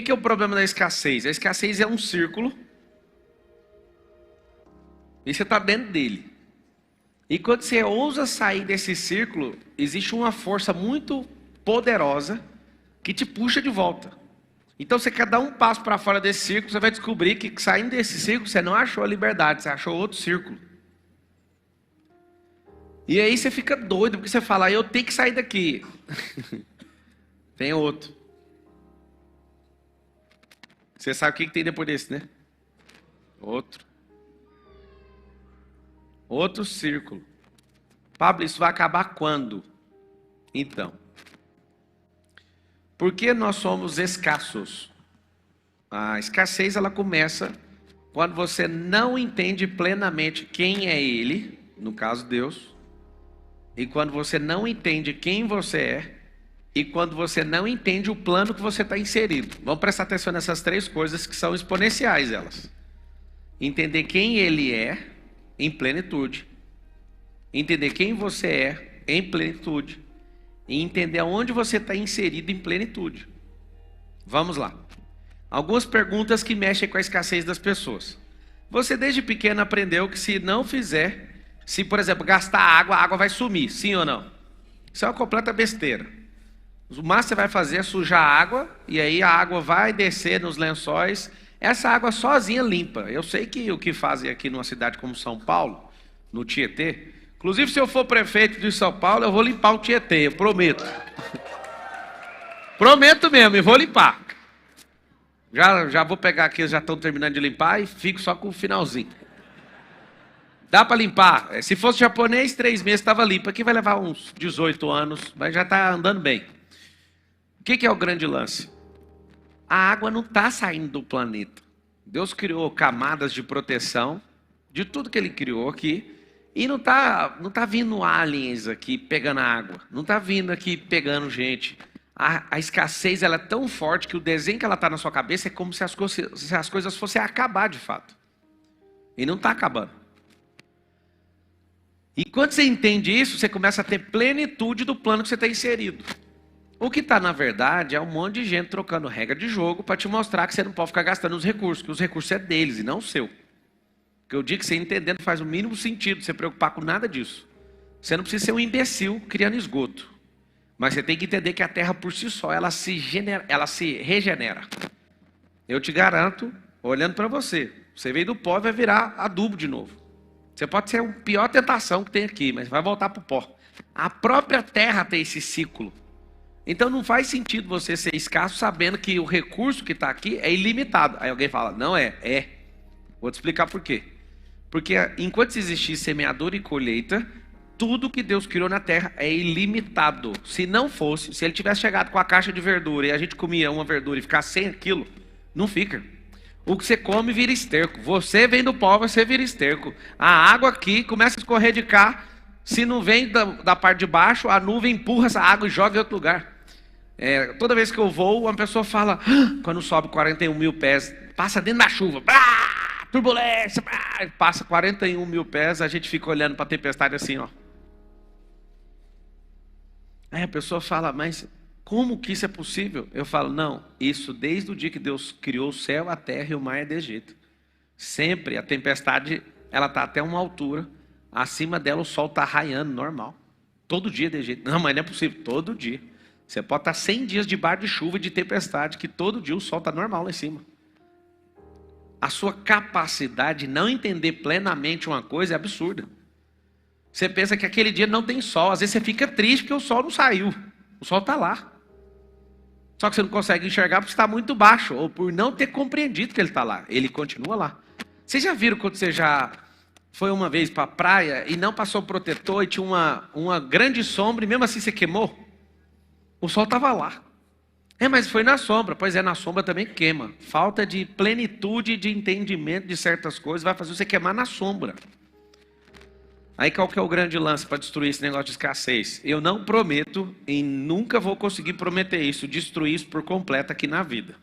que é o problema da escassez? A escassez é um círculo e você está dentro dele. E quando você ousa sair desse círculo, existe uma força muito poderosa que te puxa de volta. Então você quer dar um passo para fora desse círculo, você vai descobrir que saindo desse círculo você não achou a liberdade, você achou outro círculo. E aí você fica doido, porque você fala, eu tenho que sair daqui. Tem outro. Você sabe o que tem depois desse, né? Outro círculo. Pablo, isso vai acabar quando? Então, porque nós somos escassos. A escassez ela começa quando você não entende plenamente quem é Ele, no caso Deus, e quando você não entende quem você é, e quando você não entende o plano que você está inserido. Vamos prestar atenção nessas três coisas que são exponenciais elas. Entender quem Ele é em plenitude, entender quem você é em plenitude, e entender aonde você está inserido em plenitude. Vamos lá. Algumas perguntas que mexem com a escassez das pessoas. Você desde pequeno aprendeu que se não fizer, se por exemplo gastar água, a água vai sumir, sim ou não? Isso é uma completa besteira. O máximo que você vai fazer é sujar a água, e aí a água vai descer nos lençóis. Essa água sozinha limpa. Eu sei que o que fazem aqui numa cidade como São Paulo, no Tietê, inclusive se eu for prefeito de São Paulo, eu vou limpar o Tietê, eu prometo. Prometo mesmo, e vou limpar. Já vou pegar aqui, já estão terminando de limpar e fico só com o finalzinho. Dá para limpar. Se fosse japonês, 3 meses estava limpo. Aqui vai levar uns 18 anos, mas já está andando bem. O que é o grande lance? A água não está saindo do planeta. Deus criou camadas de proteção de tudo que Ele criou aqui. E não tá vindo aliens aqui pegando água. Não está vindo aqui pegando gente. A escassez ela é tão forte que o desenho que ela está na sua cabeça é como se as coisas fossem acabar de fato. E não está acabando. E quando você entende isso, você começa a ter plenitude do plano que você está inserido. O que está na verdade é um monte de gente trocando regra de jogo para te mostrar que você não pode ficar gastando os recursos, que os recursos é deles e não o seu. Porque eu digo que você entendendo faz o mínimo sentido você preocupar com nada disso. Você não precisa ser um imbecil criando esgoto. Mas você tem que entender que a terra por si só, ela se regenera. Eu te garanto, olhando para você, você veio do pó e vai virar adubo de novo. Você pode ser a pior tentação que tem aqui, mas vai voltar para o pó. A própria terra tem esse ciclo. Então não faz sentido você ser escasso sabendo que o recurso que está aqui é ilimitado. Aí alguém fala, não é, é. Vou te explicar por quê. Porque enquanto existir semeadura e colheita, tudo que Deus criou na terra é ilimitado. Se não fosse, se Ele tivesse chegado com a caixa de verdura e a gente comia uma verdura e ficasse sem aquilo, não fica. O que você come vira esterco. Você vem do pó, você vira esterco. A água aqui começa a escorrer de cá. Se não vem da parte de baixo, a nuvem empurra essa água e joga em outro lugar. Toda vez que eu vou, uma pessoa fala, quando sobe 41 mil pés, passa dentro da chuva, turbulência, passa 41 mil pés, a gente fica olhando para a tempestade assim, ó. Aí a pessoa fala, mas como que isso é possível? Eu falo, não, isso desde o dia que Deus criou o céu, a terra e o mar é desse jeito. Sempre a tempestade, ela está até uma altura, acima dela o sol está raiando, normal. Todo dia é desse jeito. Não, mas não é possível, todo dia. Você pode estar 100 dias debaixo de chuva e de tempestade, que todo dia o sol está normal lá em cima. A sua capacidade de não entender plenamente uma coisa é absurda. Você pensa que aquele dia não tem sol, às vezes você fica triste porque o sol não saiu. O sol está lá. Só que você não consegue enxergar porque está muito baixo, ou por não ter compreendido que ele está lá. Ele continua lá. Vocês já viram quando você já foi uma vez para a praia e não passou protetor e tinha uma grande sombra e mesmo assim você queimou? O sol estava lá. Mas foi na sombra. Pois é, na sombra também queima. Falta de plenitude de entendimento de certas coisas vai fazer você queimar na sombra. Aí qual que é o grande lance para destruir esse negócio de escassez? Eu não prometo e nunca vou conseguir prometer isso, destruir isso por completo aqui na vida.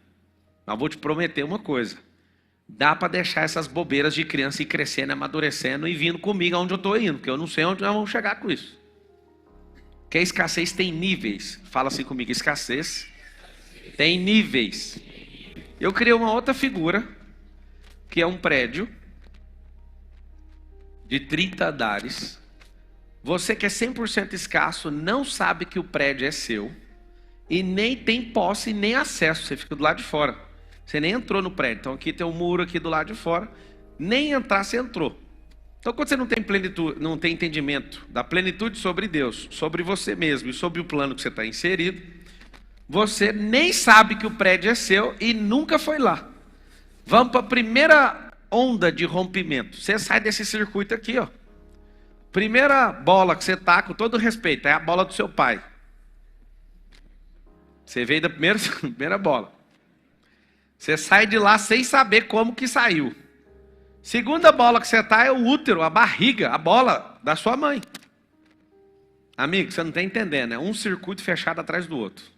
Mas vou te prometer uma coisa. Dá para deixar essas bobeiras de criança ir crescendo, amadurecendo e vindo comigo aonde eu estou indo, porque eu não sei onde nós vamos chegar com isso. Porque a escassez tem níveis. Fala assim comigo, escassez tem níveis. Eu criei uma outra figura, que é um prédio de 30 andares. Você que é 100% escasso, não sabe que o prédio é seu, e nem tem posse, nem acesso, você fica do lado de fora. Você nem entrou no prédio, então aqui tem um muro aqui do lado de fora, nem entrar você entrou. Então quando você não tem plenitude, não tem entendimento da plenitude sobre Deus, sobre você mesmo e sobre o plano que você está inserido, você nem sabe que o prédio é seu e nunca foi lá. Vamos para a primeira onda de rompimento. Você sai desse circuito aqui, ó. Primeira bola que você tá, com todo respeito, é a bola do seu pai. Você veio da primeira bola. Você sai de lá sem saber como que saiu. Segunda bola que você tá é o útero, a barriga, a bola da sua mãe. Amigo, você não está entendendo, é um circuito fechado atrás do outro.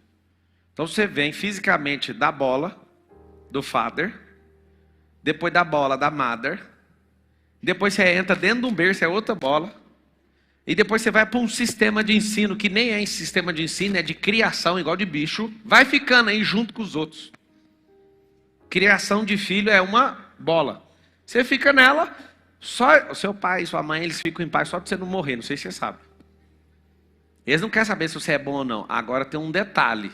Então você vem fisicamente da bola do father, depois da bola da mother, depois você entra dentro de um berço, é outra bola. E depois você vai para um sistema de ensino, que nem é sistema de ensino, é de criação, igual de bicho. Vai ficando aí junto com os outros. Criação de filho é uma bola. Você fica nela, só o seu pai e sua mãe, eles ficam em paz só para você não morrer, não sei se você sabe. Eles não querem saber se você é bom ou não. Agora tem um detalhe.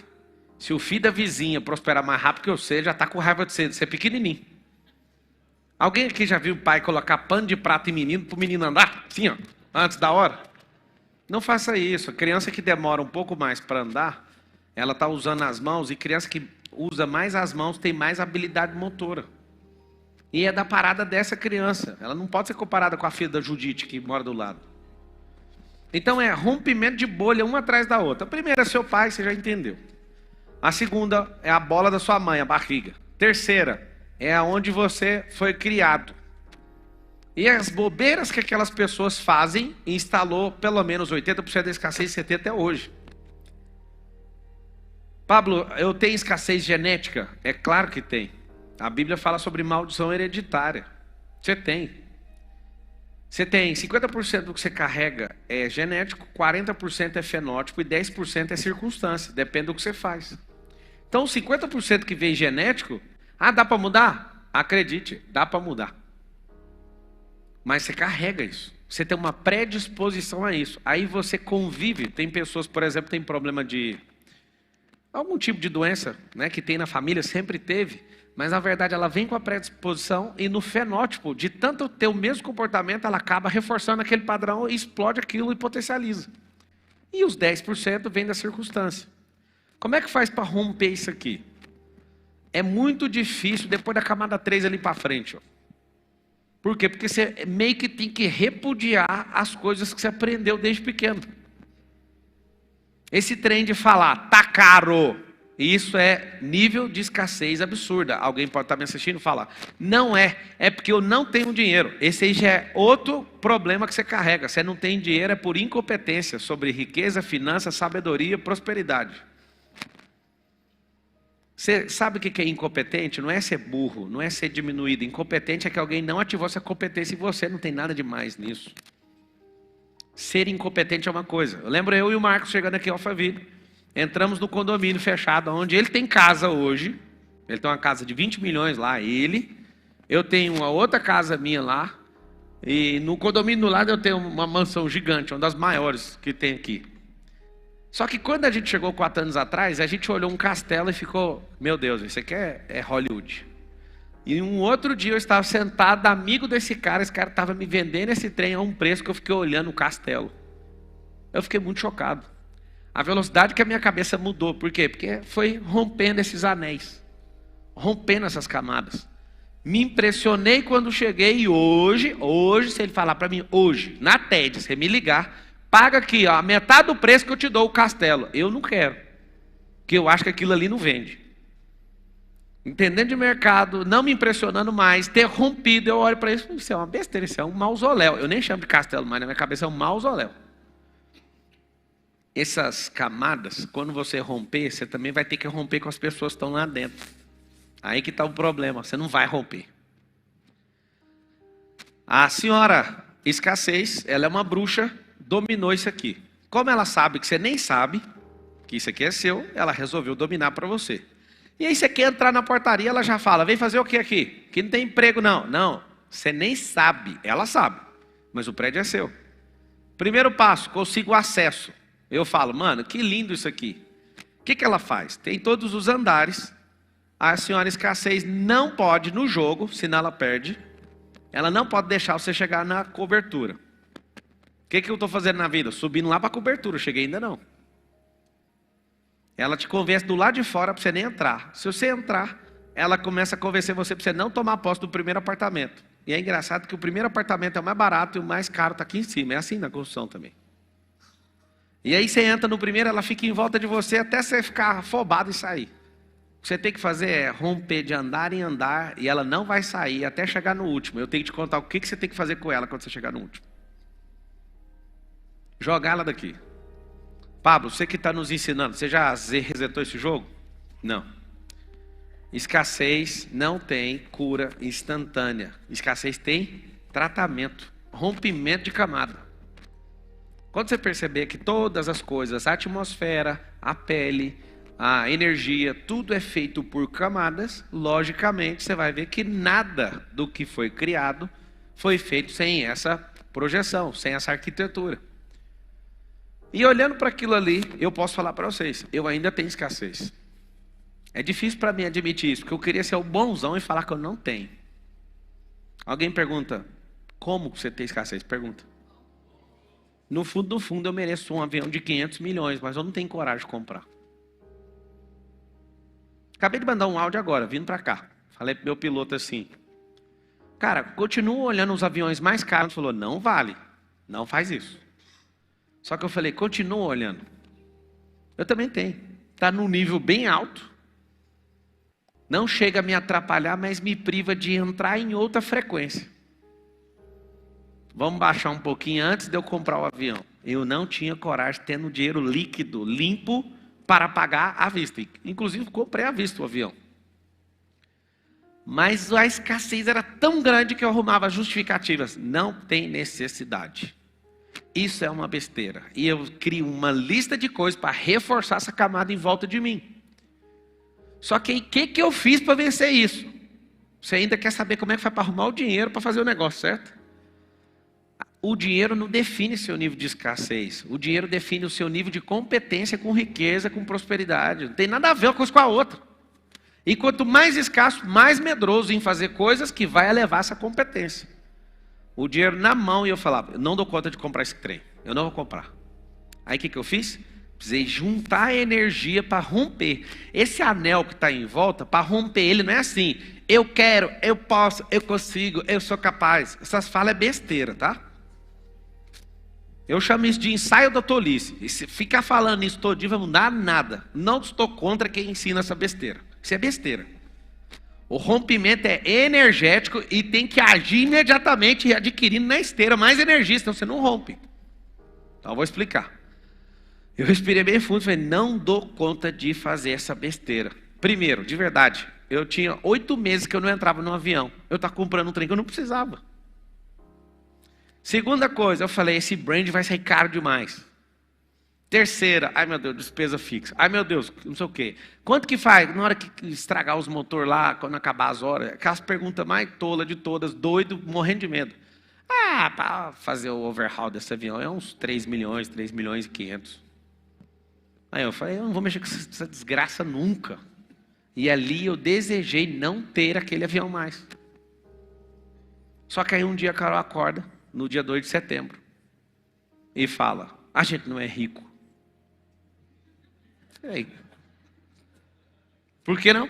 Se o filho da vizinha prosperar mais rápido que você, já está com raiva de você é pequenininho. Alguém aqui já viu o pai colocar pano de prato em menino para o menino andar? Assim, ó. Antes da hora? Não faça isso. A criança que demora um pouco mais para andar, ela está usando as mãos, e criança que usa mais as mãos tem mais habilidade motora. E é da parada dessa criança. Ela não pode ser comparada com a filha da Judite que mora do lado. Então é rompimento de bolha uma atrás da outra. A primeira é seu pai, você já entendeu. A segunda é a bola da sua mãe, a barriga. Terceira é aonde você foi criado. E as bobeiras que aquelas pessoas fazem, instalou pelo menos 80% da escassez, 70% até hoje. Pablo, eu tenho escassez genética? É claro que tem. A Bíblia fala sobre maldição hereditária. Você tem. Você tem 50% do que você carrega é genético, 40% é fenótipo e 10% é circunstância. Depende do que você faz. Então, 50% que vem genético, dá para mudar? Acredite, dá para mudar. Mas você carrega isso. Você tem uma predisposição a isso. Aí você convive. Tem pessoas, por exemplo, que têm problema de algum tipo de doença, né, que tem na família, sempre teve. Mas na verdade ela vem com a predisposição e no fenótipo, de tanto ter o mesmo comportamento, ela acaba reforçando aquele padrão e explode aquilo e potencializa. E os 10% vem da circunstância. Como é que faz para romper isso aqui? É muito difícil depois da camada 3 ali para frente, ó. Por quê? Porque você meio que tem que repudiar as coisas que você aprendeu desde pequeno. Esse trem de falar, tá caro, isso é nível de escassez absurda. Alguém pode estar me assistindo e falar, não é porque eu não tenho dinheiro. Esse aí já é outro problema que você carrega. Você não tem dinheiro é por incompetência sobre riqueza, finanças, sabedoria, prosperidade. Você sabe o que é incompetente? Não é ser burro, não é ser diminuído. Incompetente é que alguém não ativou essa competência e você não tem nada de mais nisso. Ser incompetente é uma coisa. Eu lembro eu e o Marcos chegando aqui ao Alphaville. Entramos no condomínio fechado, onde ele tem casa hoje. Ele tem uma casa de 20 milhões lá, ele. Eu tenho uma outra casa minha lá. E no condomínio do lado eu tenho uma mansão gigante, uma das maiores que tem aqui. Só que quando a gente chegou 4 anos atrás, a gente olhou um castelo e ficou, meu Deus, isso aqui é Hollywood. E um outro dia eu estava sentado, amigo desse cara, esse cara estava me vendendo esse trem a um preço que eu fiquei olhando o castelo. Eu fiquei muito chocado. A velocidade que a minha cabeça mudou. Por quê? Porque foi rompendo esses anéis. Rompendo essas camadas. Me impressionei quando cheguei e hoje, se ele falar para mim, hoje, na TED, você me ligar, paga aqui, ó, a metade do preço que eu te dou o castelo. Eu não quero. Porque eu acho que aquilo ali não vende. Entendendo de mercado, não me impressionando mais, ter rompido, eu olho para isso, isso é uma besteira, isso é um mausoléu. Eu nem chamo de castelo, mas na minha cabeça é um mausoléu. Essas camadas, quando você romper, você também vai ter que romper com as pessoas que estão lá dentro. Aí que está o problema, você não vai romper. A senhora escassez, ela é uma bruxa, dominou isso aqui. Como ela sabe que você nem sabe que isso aqui é seu, ela resolveu dominar para você. E aí você quer entrar na portaria, ela já fala, vem fazer o que aqui? Que não tem emprego não. Não, você nem sabe, ela sabe, mas o prédio é seu. Primeiro passo, consigo acesso. Eu falo, mano, que lindo isso aqui. O que ela faz? Tem todos os andares. A senhora Escassez não pode no jogo, senão ela perde. Ela não pode deixar você chegar na cobertura. O que eu estou fazendo na vida? Subindo lá para a cobertura, cheguei ainda não. Ela te convence do lado de fora para você nem entrar. Se você entrar, ela começa a convencer você para você não tomar posse do primeiro apartamento. E é engraçado que o primeiro apartamento é o mais barato e o mais caro está aqui em cima. É assim na construção também. E aí você entra no primeiro, ela fica em volta de você até você ficar afobado e sair. O que você tem que fazer é romper de andar em andar e ela não vai sair até chegar no último. Eu tenho que te contar o que você tem que fazer com ela quando você chegar no último. Jogar ela daqui. Pablo, você que está nos ensinando, você já resetou esse jogo? Não. Escassez não tem cura instantânea. Escassez tem tratamento, rompimento de camada. Quando você perceber que todas as coisas, a atmosfera, a pele, a energia, tudo é feito por camadas, logicamente você vai ver que nada do que foi criado foi feito sem essa projeção, sem essa arquitetura. E olhando para aquilo ali, eu posso falar para vocês, eu ainda tenho escassez. É difícil para mim admitir isso, porque eu queria ser o bonzão e falar que eu não tenho. Alguém pergunta, como você tem escassez? Pergunta. No fundo eu mereço um avião de 500 milhões, mas eu não tenho coragem de comprar. Acabei de mandar um áudio agora, vindo para cá. Falei pro meu piloto assim, cara, continua olhando os aviões mais caros. Ele falou, não vale, não faz isso. Só que eu falei, continua olhando. Eu também tenho. Está num nível bem alto. Não chega a me atrapalhar, mas me priva de entrar em outra frequência. Vamos baixar um pouquinho antes de eu comprar o avião. Eu não tinha coragem, tendo dinheiro líquido, limpo, para pagar à vista. Inclusive, comprei à vista o avião. Mas a escassez era tão grande que eu arrumava justificativas. Não tem necessidade. Isso é uma besteira. E eu crio uma lista de coisas para reforçar essa camada em volta de mim. Só que o que eu fiz para vencer isso? Você ainda quer saber como é que foi para arrumar o dinheiro para fazer o negócio, certo? O dinheiro não define seu nível de escassez. O dinheiro define o seu nível de competência com riqueza, com prosperidade. Não tem nada a ver uma coisa com a outra. E quanto mais escasso, mais medroso em fazer coisas que vai elevar essa competência. O dinheiro na mão e eu falava, eu não dou conta de comprar esse trem. Eu não vou comprar. Aí o que eu fiz? Precisei juntar a energia para romper. Esse anel que está em volta, para romper ele não é assim. Eu quero, eu posso, eu consigo, eu sou capaz. Essas falas é besteira, tá? Eu chamo isso de ensaio da tolice. E se ficar falando isso todo dia, vai mudar nada. Não estou contra quem ensina essa besteira. Isso é besteira. O rompimento é energético e tem que agir imediatamente, adquirindo na esteira mais energia, senão você não rompe. Então eu vou explicar. Eu respirei bem fundo e falei, não dou conta de fazer essa besteira. Primeiro, de verdade, eu tinha 8 meses que eu não entrava no avião. Eu estava comprando um trem que eu não precisava. Segunda coisa, eu falei, esse brand vai sair caro demais. Terceira, ai meu Deus, despesa fixa. Ai meu Deus, não sei o quê. Quanto que faz? Na hora que estragar os motores lá, quando acabar as horas, aquelas perguntas mais tolas de todas, doido, morrendo de medo. Ah, para fazer o overhaul desse avião é uns 3 milhões e 500. Aí eu falei, eu não vou mexer com essa desgraça nunca. E ali eu desejei não ter aquele avião mais. Só que aí um dia a Carol acorda, no dia 2 de setembro, e fala, a gente não é rico. E aí? Por que não?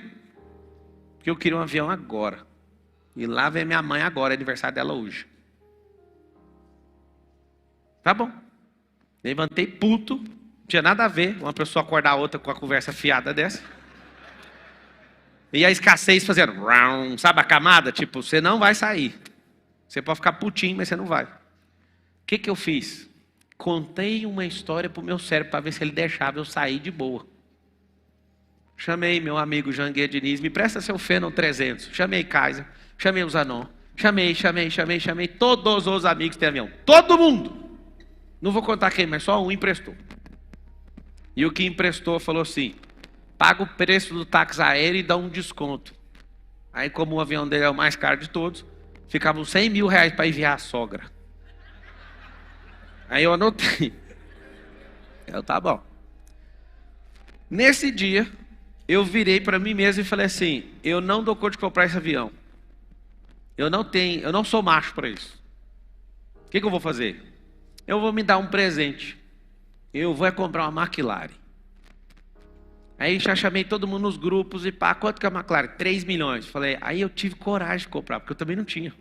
Porque eu queria um avião agora. E lá vem minha mãe agora, é aniversário dela hoje. Tá bom. Levantei puto, não tinha nada a ver uma pessoa acordar a outra com a conversa fiada dessa. E a escassez fazendo, sabe a camada? Tipo, você não vai sair. Você pode ficar putinho, mas você não vai. O que eu fiz? Contei uma história para o meu cérebro para ver se ele deixava eu sair de boa. Chamei meu amigo Janguier Diniz, me presta seu Phenom 300. Chamei Kaiser, chamei o Zanon. Chamei todos os amigos que têm avião. Todo mundo. Não vou contar quem, mas só um emprestou. E o que emprestou falou assim, paga o preço do táxi aéreo e dá um desconto. Aí, como o avião dele é o mais caro de todos, ficavam 100 mil reais para enviar a sogra. Aí eu anotei. Tá bom. Nesse dia, eu virei para mim mesmo e falei assim: eu não dou conta de comprar esse avião. Eu não sou macho para isso. O que eu vou fazer? Eu vou me dar um presente. Eu vou comprar uma McLaren. Aí já chamei todo mundo nos grupos e pá, quanto que é a McLaren? 3 milhões. Falei, aí eu tive coragem de comprar, porque eu também não tinha.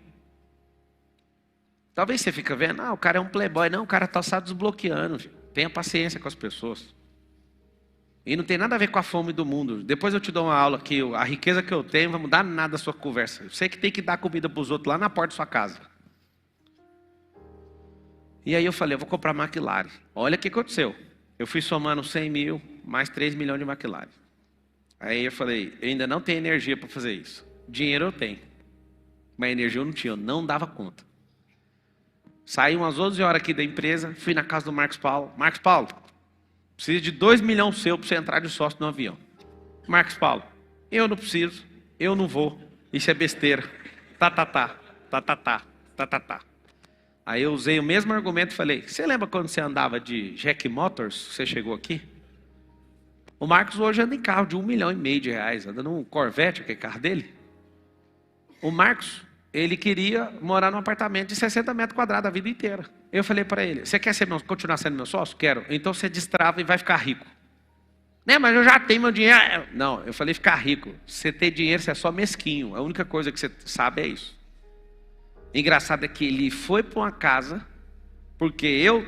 Talvez você fica vendo, o cara é um playboy. Não, o cara está só desbloqueando. Tenha paciência com as pessoas. E não tem nada a ver com a fome do mundo. Depois eu te dou uma aula que a riqueza que eu tenho não vai mudar nada a sua conversa. Eu sei que tem que dar comida para os outros lá na porta da sua casa. E aí eu falei, eu vou comprar McLaren. Olha o que aconteceu. Eu fui somando 100 mil, mais 3 milhões de McLaren. Aí eu falei, eu ainda não tenho energia para fazer isso. Dinheiro eu tenho. Mas energia eu não tinha, eu não dava conta. Saí umas 11 horas aqui da empresa, fui na casa do Marcos Paulo. Marcos Paulo, preciso de 2 milhões seu para você entrar de sócio no avião. Marcos Paulo, eu não preciso, eu não vou. Isso é besteira. Tá. Aí eu usei o mesmo argumento e falei, você lembra quando você andava de Jack Motors, você chegou aqui? O Marcos hoje anda em carro de 1,5 milhão de reais, anda num Corvette, que é carro dele. O Marcos, ele queria morar num apartamento de 60 metros quadrados a vida inteira. Eu falei para ele, você quer continuar sendo meu sócio? Quero. Então você destrava e vai ficar rico. Né, mas eu já tenho meu dinheiro. Não, eu falei ficar rico. Você ter dinheiro, você é só mesquinho. A única coisa que você sabe é isso. Engraçado é que ele foi para uma casa, porque eu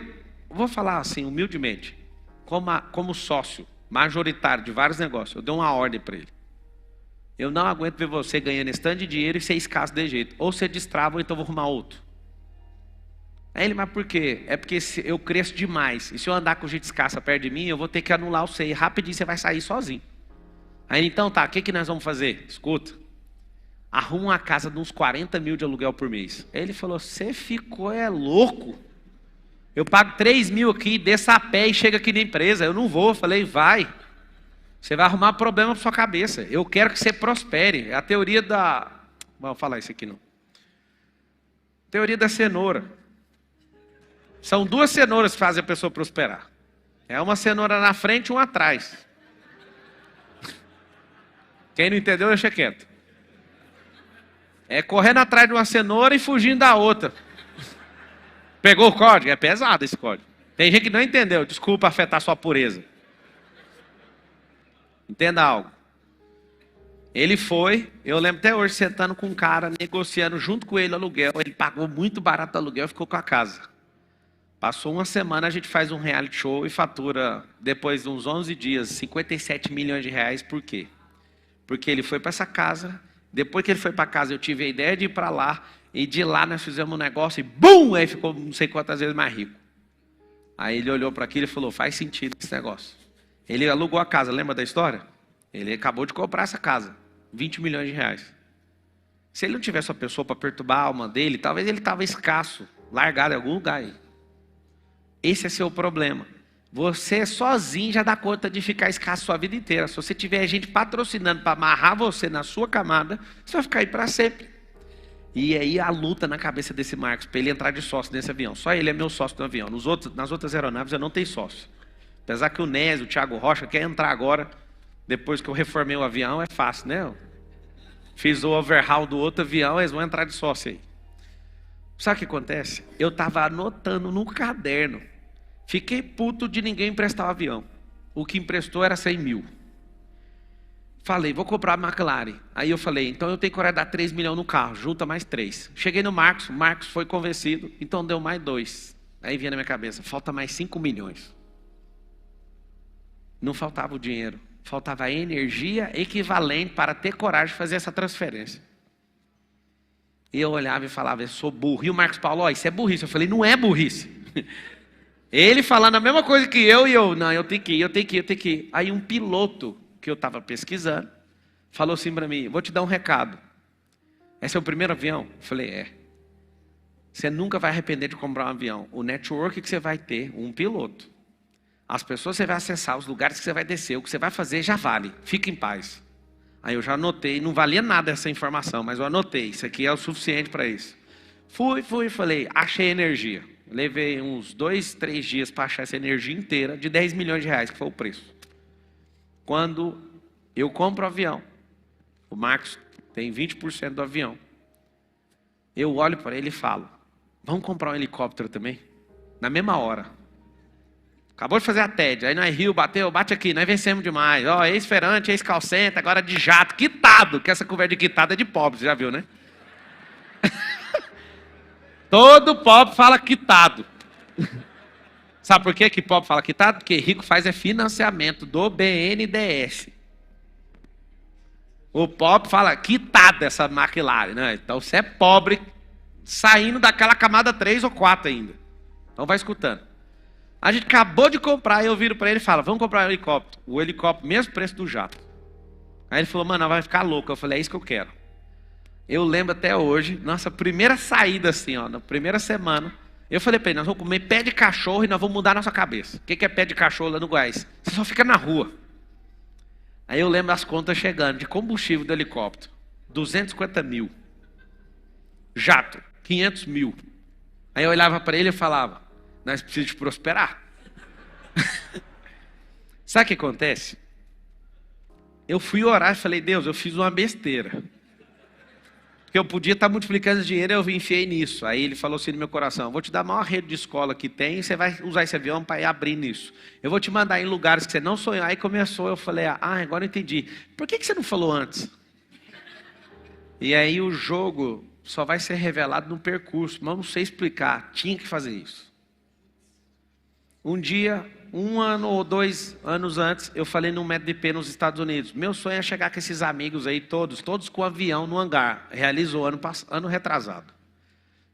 vou falar assim, humildemente, como sócio majoritário de vários negócios, eu dei uma ordem para ele. Eu não aguento ver você ganhando esse tanto de dinheiro e ser escasso de jeito. Ou você destrava ou então eu vou arrumar outro. Aí ele, mas por quê? É porque eu cresço demais. E se eu andar com gente escassa perto de mim, eu vou ter que anular o você. E rapidinho você vai sair sozinho. Aí então tá, o que nós vamos fazer? Escuta. Arruma uma casa de uns 40 mil de aluguel por mês. Aí ele falou, você ficou louco. Eu pago 3 mil aqui, desça a pé e chega aqui na empresa. Eu não vou. Eu falei, vai. Você vai arrumar problema para sua cabeça. Eu quero que você prospere. É a teoria da... Vamos falar isso aqui não. Teoria da cenoura. São 2 cenouras que fazem a pessoa prosperar. É uma cenoura na frente e uma atrás. Quem não entendeu, deixa quieto. É correndo atrás de uma cenoura e fugindo da outra. Pegou o código? É pesado esse código. Tem gente que não entendeu. Desculpa afetar sua pureza. Entenda algo. Ele foi, eu lembro até hoje, sentando com um cara, negociando junto com ele o aluguel. Ele pagou muito barato o aluguel e ficou com a casa. Passou uma semana, a gente faz um reality show e fatura, depois de uns 11 dias, 57 milhões de reais. Por quê? Porque ele foi para essa casa. Depois que ele foi para casa, eu tive a ideia de ir para lá. E de lá nós fizemos um negócio e BUM! Aí ficou não sei quantas vezes mais rico. Aí ele olhou para aquilo e falou, faz sentido esse negócio. Ele alugou a casa, lembra da história? Ele acabou de comprar essa casa. 20 milhões de reais. Se ele não tivesse uma pessoa para perturbar a alma dele, talvez ele estava escasso, largado em algum lugar aí. Esse é seu problema. Você sozinho já dá conta de ficar escasso a sua vida inteira. Se você tiver gente patrocinando para amarrar você na sua camada, você vai ficar aí para sempre. E aí a luta na cabeça desse Marcos, para ele entrar de sócio nesse avião. Só ele é meu sócio no avião. Nas outras aeronaves eu não tenho sócio. Apesar que o Nésio, o Thiago Rocha, quer entrar agora, depois que eu reformei o avião, é fácil, né? Fiz o overhaul do outro avião, eles vão entrar de sócio aí. Sabe o que acontece? Eu estava anotando no caderno. Fiquei puto de ninguém emprestar o avião. O que emprestou era 100 mil. Falei, vou comprar a McLaren. Aí eu falei, então eu tenho que dar 3 milhões no carro, junta mais 3. Cheguei no Marcos, o Marcos foi convencido, então deu mais 2. Aí vinha na minha cabeça, falta mais 5 milhões. Não faltava o dinheiro, faltava a energia equivalente para ter coragem de fazer essa transferência. E eu olhava e falava, eu sou burro. E o Marcos Paulo, isso é burrice. Eu falei, não é burrice. Ele falando a mesma coisa que eu e eu, não, eu tenho que ir. Aí um piloto que eu estava pesquisando, falou assim para mim, vou te dar um recado. Esse é o primeiro avião? Eu falei, é. Você nunca vai arrepender de comprar um avião. O network que você vai ter, um piloto. As pessoas você vai acessar, os lugares que você vai descer, o que você vai fazer já vale. Fica em paz. Aí eu já anotei, não valia nada essa informação, mas eu anotei. Isso aqui é o suficiente para isso. Falei, achei energia. Levei uns 2, 3 dias para achar essa energia inteira de 10 milhões de reais, que foi o preço. Quando eu compro o avião, o Marcos tem 20% do avião. Eu olho para ele e falo, vamos comprar um helicóptero também? Na mesma hora. Acabou de fazer a TED, aí nós Rio, bate aqui, nós vencemos demais. Ó, ex-feirante, ex-calcenta, agora de jato, quitado, que essa conversa de quitado é de pobre, você já viu, né? Todo pobre fala quitado. Sabe por que pobre fala quitado? Porque rico faz é financiamento do BNDES. O pobre fala quitado essa McLaren, né? Então você é pobre saindo daquela camada 3 ou 4 ainda. Então vai escutando. A gente acabou de comprar e eu viro para ele e falo, vamos comprar um helicóptero. O helicóptero, mesmo preço do jato. Aí ele falou, mano, vai ficar louco. Eu falei, é isso que eu quero. Eu lembro até hoje, nossa primeira saída assim, ó, na primeira semana, eu falei para ele, nós vamos comer pé de cachorro e nós vamos mudar nossa cabeça. O que é pé de cachorro lá no Goiás? Você só fica na rua. Aí eu lembro as contas chegando de combustível do helicóptero. 250 mil. Jato, 500 mil. Aí eu olhava para ele e falava, nós precisamos de prosperar. Sabe o que acontece? Eu fui orar e falei, Deus, eu fiz uma besteira. Porque eu podia estar multiplicando dinheiro e eu enfiei nisso. Aí ele falou assim no meu coração, vou te dar a maior rede de escola que tem e você vai usar esse avião para ir abrir nisso. Eu vou te mandar em lugares que você não sonhou. Aí começou, eu falei, agora eu entendi. Por que você não falou antes? E aí o jogo só vai ser revelado no percurso, mas eu não sei explicar, tinha que fazer isso. Um dia, 1 ano ou 2 anos antes, eu falei no MedDP nos Estados Unidos. Meu sonho é chegar com esses amigos aí, todos com avião no hangar. Realizou ano retrasado.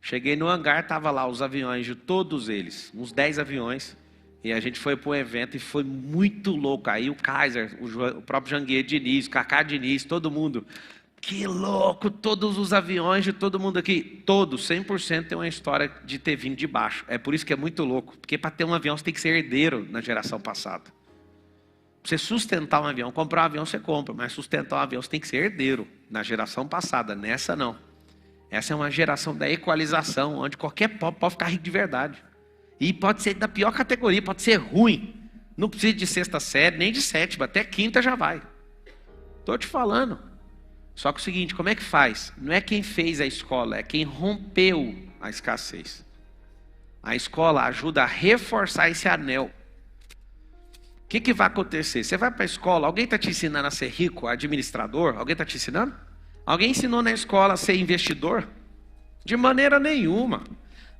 Cheguei no hangar, estava lá os aviões de todos eles, uns 10 aviões. E a gente foi para um evento e foi muito louco. Aí o Kaiser, o próprio Janguier Diniz, Cacá Diniz, todo mundo. Que louco, todos os aviões de todo mundo aqui, todos, 100% tem uma história de ter vindo de baixo. É por isso que é muito louco, porque para ter um avião você tem que ser herdeiro na geração passada. Pra você sustentar um avião, comprar um avião você compra, mas sustentar um avião você tem que ser herdeiro na geração passada, nessa não. Essa é uma geração da equalização, onde qualquer pobre pode ficar rico de verdade. E pode ser da pior categoria, pode ser ruim. Não precisa de 6ª série, nem de 7ª, até 5ª já vai. Estou te falando. Só que o seguinte, como é que faz? Não é quem fez a escola, é quem rompeu a escassez. A escola ajuda a reforçar esse anel. O que vai acontecer? Você vai para a escola, alguém está te ensinando a ser rico, administrador? Alguém está te ensinando? Alguém ensinou na escola a ser investidor? De maneira nenhuma.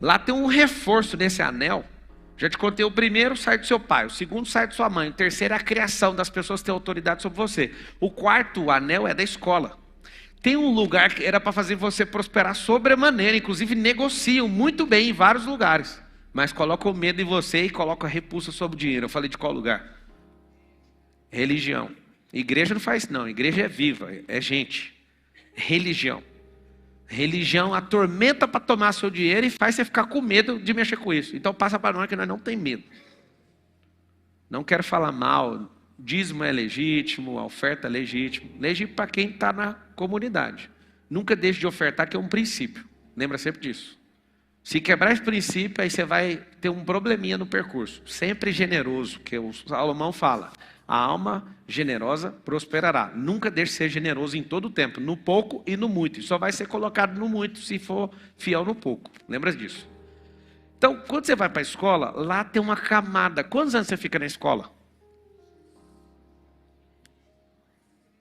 Lá tem um reforço nesse anel. Já te contei, o primeiro sai do seu pai, o segundo sai de sua mãe, o terceiro é a criação das pessoas que têm autoridade sobre você. O quarto anel é da escola. Tem um lugar que era para fazer você prosperar sobremaneira, inclusive negociam muito bem em vários lugares, mas colocam medo em você e colocam a repulsa sobre o dinheiro. Eu falei de qual lugar? Religião. Igreja não faz isso não, igreja é viva, é gente. Religião. Religião atormenta para tomar seu dinheiro e faz você ficar com medo de mexer com isso. Então passa para nós que nós não tem medo. Não quero falar mal, dízimo é legítimo, a oferta é legítimo. Legítimo para quem está na comunidade. Nunca deixe de ofertar, que é um princípio. Lembra sempre disso. Se quebrar esse princípio, aí você vai ter um probleminha no percurso. Sempre generoso, que o Salomão fala. A alma generosa prosperará. Nunca deixe de ser generoso em todo o tempo, no pouco e no muito. E só vai ser colocado no muito se for fiel no pouco. Lembra disso? Então, quando você vai para a escola, lá tem uma camada. Quantos anos você fica na escola?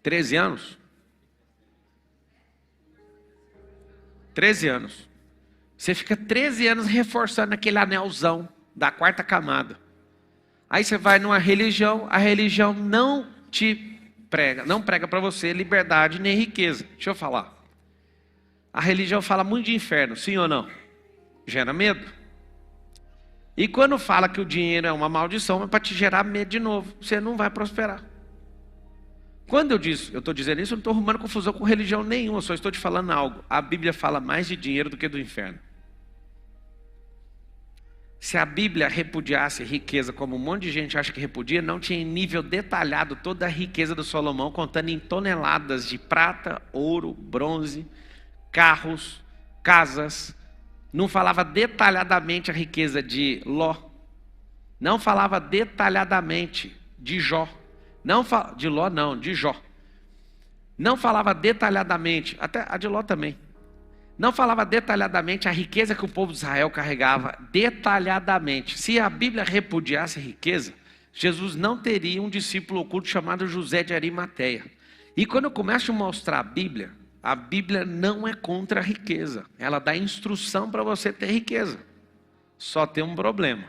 13 anos? 13 anos. Você fica 13 anos reforçando aquele anelzão da 4ª camada. Aí você vai numa religião, a religião não te prega, não prega para você liberdade nem riqueza. Deixa eu falar. A religião fala muito de inferno, sim ou não? Gera medo. E quando fala que o dinheiro é uma maldição, é para te gerar medo de novo. Você não vai prosperar. Quando eu estou dizendo isso, eu não estou arrumando confusão com religião nenhuma, eu só estou te falando algo. A Bíblia fala mais de dinheiro do que do inferno. Se a Bíblia repudiasse riqueza como um monte de gente acha que repudia, não tinha em nível detalhado toda a riqueza do Salomão, contando em toneladas de prata, ouro, bronze, carros, casas. Não falava detalhadamente a riqueza de Ló. Não falava detalhadamente de Jó. De Ló não, de Jó. Não falava detalhadamente, até a de Ló também. Não falava detalhadamente a riqueza que o povo de Israel carregava, detalhadamente. Se a Bíblia repudiasse a riqueza, Jesus não teria um discípulo oculto chamado José de Arimateia. E quando eu começo a mostrar a Bíblia não é contra a riqueza. Ela dá instrução para você ter riqueza. Só tem um problema.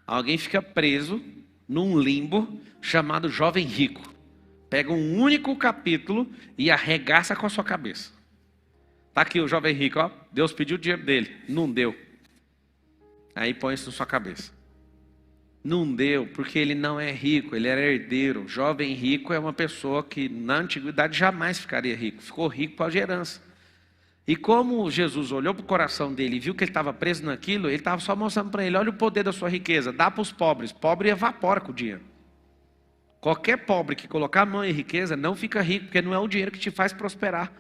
Alguém fica preso num limbo chamado jovem rico. Pega um único capítulo e arregaça com a sua cabeça. Está aqui o jovem rico, ó. Deus pediu o dinheiro dele, não deu. Aí põe isso na sua cabeça. Não deu, porque ele não é rico, ele era herdeiro. Jovem rico é uma pessoa que na antiguidade jamais ficaria rico. Ficou rico por causa de herança. E como Jesus olhou para o coração dele e viu que ele estava preso naquilo, ele estava só mostrando para ele, olha o poder da sua riqueza, dá para os pobres. Pobre evapora com o dinheiro. Qualquer pobre que colocar a mão em riqueza não fica rico, porque não é o dinheiro que te faz prosperar.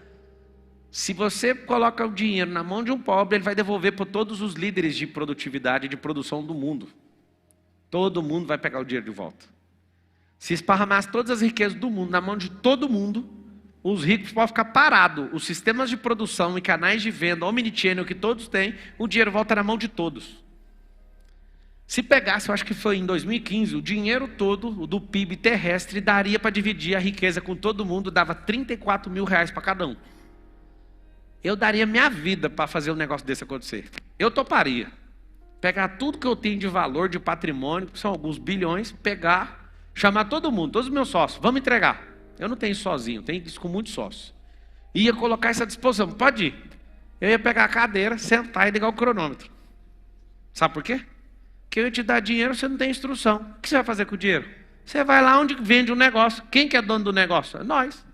Se você coloca o dinheiro na mão de um pobre, ele vai devolver para todos os líderes de produtividade e de produção do mundo. Todo mundo vai pegar o dinheiro de volta. Se esparramasse todas as riquezas do mundo na mão de todo mundo, os ricos podem ficar parados. Os sistemas de produção e canais de venda, omnichannel que todos têm, o dinheiro volta na mão de todos. Se pegasse, eu acho que foi em 2015, o dinheiro todo do PIB terrestre daria para dividir a riqueza com todo mundo, dava 34 mil reais para cada um. Eu daria minha vida para fazer um negócio desse acontecer. Eu toparia. Pegar tudo que eu tenho de valor, de patrimônio, que são alguns bilhões, pegar, chamar todo mundo, todos os meus sócios, vamos entregar. Eu não tenho sozinho, tenho isso com muitos sócios. Ia colocar isso à disposição, pode ir. Eu ia pegar a cadeira, sentar e ligar o cronômetro. Sabe por quê? Porque eu ia te dar dinheiro, você não tem instrução. O que você vai fazer com o dinheiro? Você vai lá onde vende o negócio. Quem que é dono do negócio? É nós.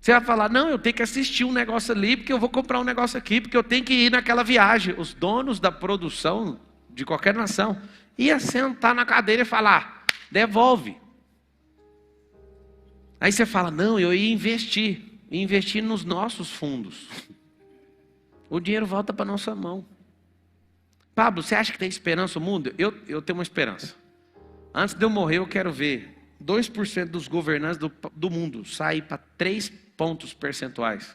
Você vai falar, não, eu tenho que assistir um negócio ali, porque eu vou comprar um negócio aqui, porque eu tenho que ir naquela viagem. Os donos da produção de qualquer nação ia sentar na cadeira e falar, devolve. Aí você fala, não, eu ia investir nos nossos fundos. O dinheiro volta para a nossa mão. Pablo, você acha que tem esperança no mundo? Eu tenho uma esperança. Antes de eu morrer, eu quero ver 2% dos governantes do mundo sair para 3 pontos percentuais.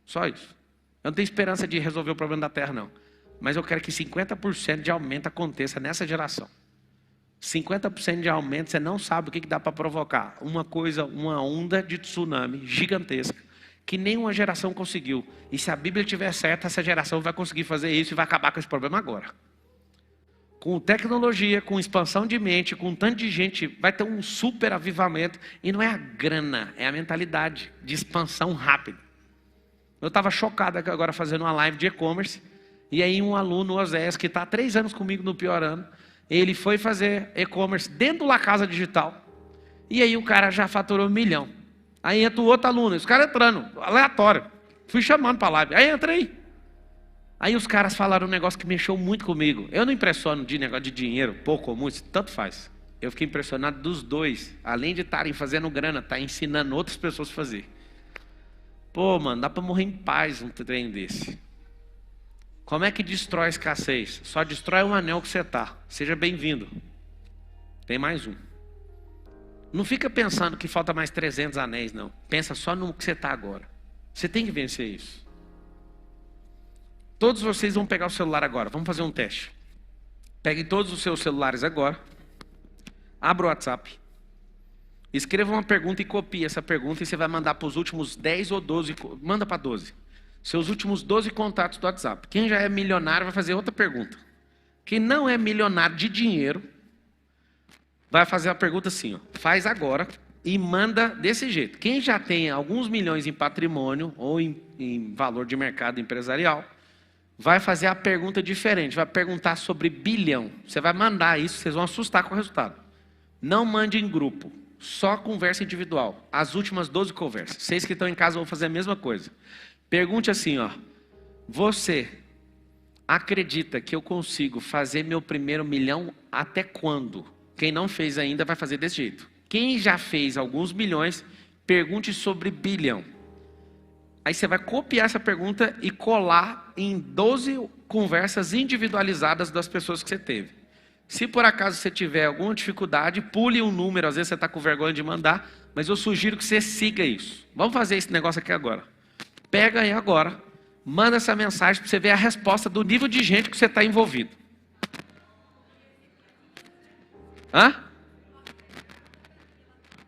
Só isso. Eu não tenho esperança de resolver o problema da terra, não. Mas eu quero que 50% de aumento aconteça nessa geração. 50% de aumento, você não sabe o que dá para provocar. Uma onda de tsunami gigantesca, que nenhuma geração conseguiu. E se a Bíblia estiver certa, essa geração vai conseguir fazer isso e vai acabar com esse problema agora. Com tecnologia, com expansão de mente, com um tanto de gente, vai ter um super avivamento. E não é a grana, é a mentalidade de expansão rápida. Eu estava chocado aqui agora fazendo uma live de e-commerce. E aí um aluno, o Oséias, que está há 3 anos comigo no pior ano, ele foi fazer e-commerce dentro do La Casa Digital. E aí o cara já faturou 1 milhão. Aí entra o outro aluno, os caras entrando, aleatório. Fui chamando para a live, aí entra aí. Aí os caras falaram um negócio que mexeu muito comigo. Eu não impressiono de negócio de dinheiro, pouco ou muito, tanto faz. Eu fiquei impressionado dos dois. Além de estarem fazendo grana, tá ensinando outras pessoas a fazer. Pô, mano, dá para morrer em paz um trem desse. Como é que destrói a escassez? Só destrói o anel que você tá. Seja bem-vindo. Tem mais um. Não fica pensando que falta mais 300 anéis, não. Pensa só no que você tá agora. Você tem que vencer isso. Todos vocês vão pegar o celular agora. Vamos fazer um teste. Peguem todos os seus celulares agora. Abra o WhatsApp. Escreva uma pergunta e copie essa pergunta. E você vai mandar para os últimos 10 ou 12. Manda para 12. Seus últimos 12 contatos do WhatsApp. Quem já é milionário vai fazer outra pergunta. Quem não é milionário de dinheiro, vai fazer a pergunta assim, ó. Faz agora e manda desse jeito. Quem já tem alguns milhões em patrimônio ou em valor de mercado empresarial, vai fazer a pergunta diferente. Vai perguntar sobre bilhão. Você vai mandar isso, vocês vão assustar com o resultado. Não mande em grupo. Só conversa individual. As últimas 12 conversas. Vocês que estão em casa vão fazer a mesma coisa. Pergunte assim, ó. Você acredita que eu consigo fazer meu primeiro milhão até quando? Quem não fez ainda vai fazer desse jeito. Quem já fez alguns milhões, pergunte sobre bilhão. Aí você vai copiar essa pergunta e colar em 12 conversas individualizadas das pessoas que você teve. Se por acaso você tiver alguma dificuldade, pule um número, às vezes você está com vergonha de mandar, mas eu sugiro que você siga isso. Vamos fazer esse negócio aqui agora. Pega aí agora, manda essa mensagem para você ver a resposta do nível de gente que você está envolvido. Hã?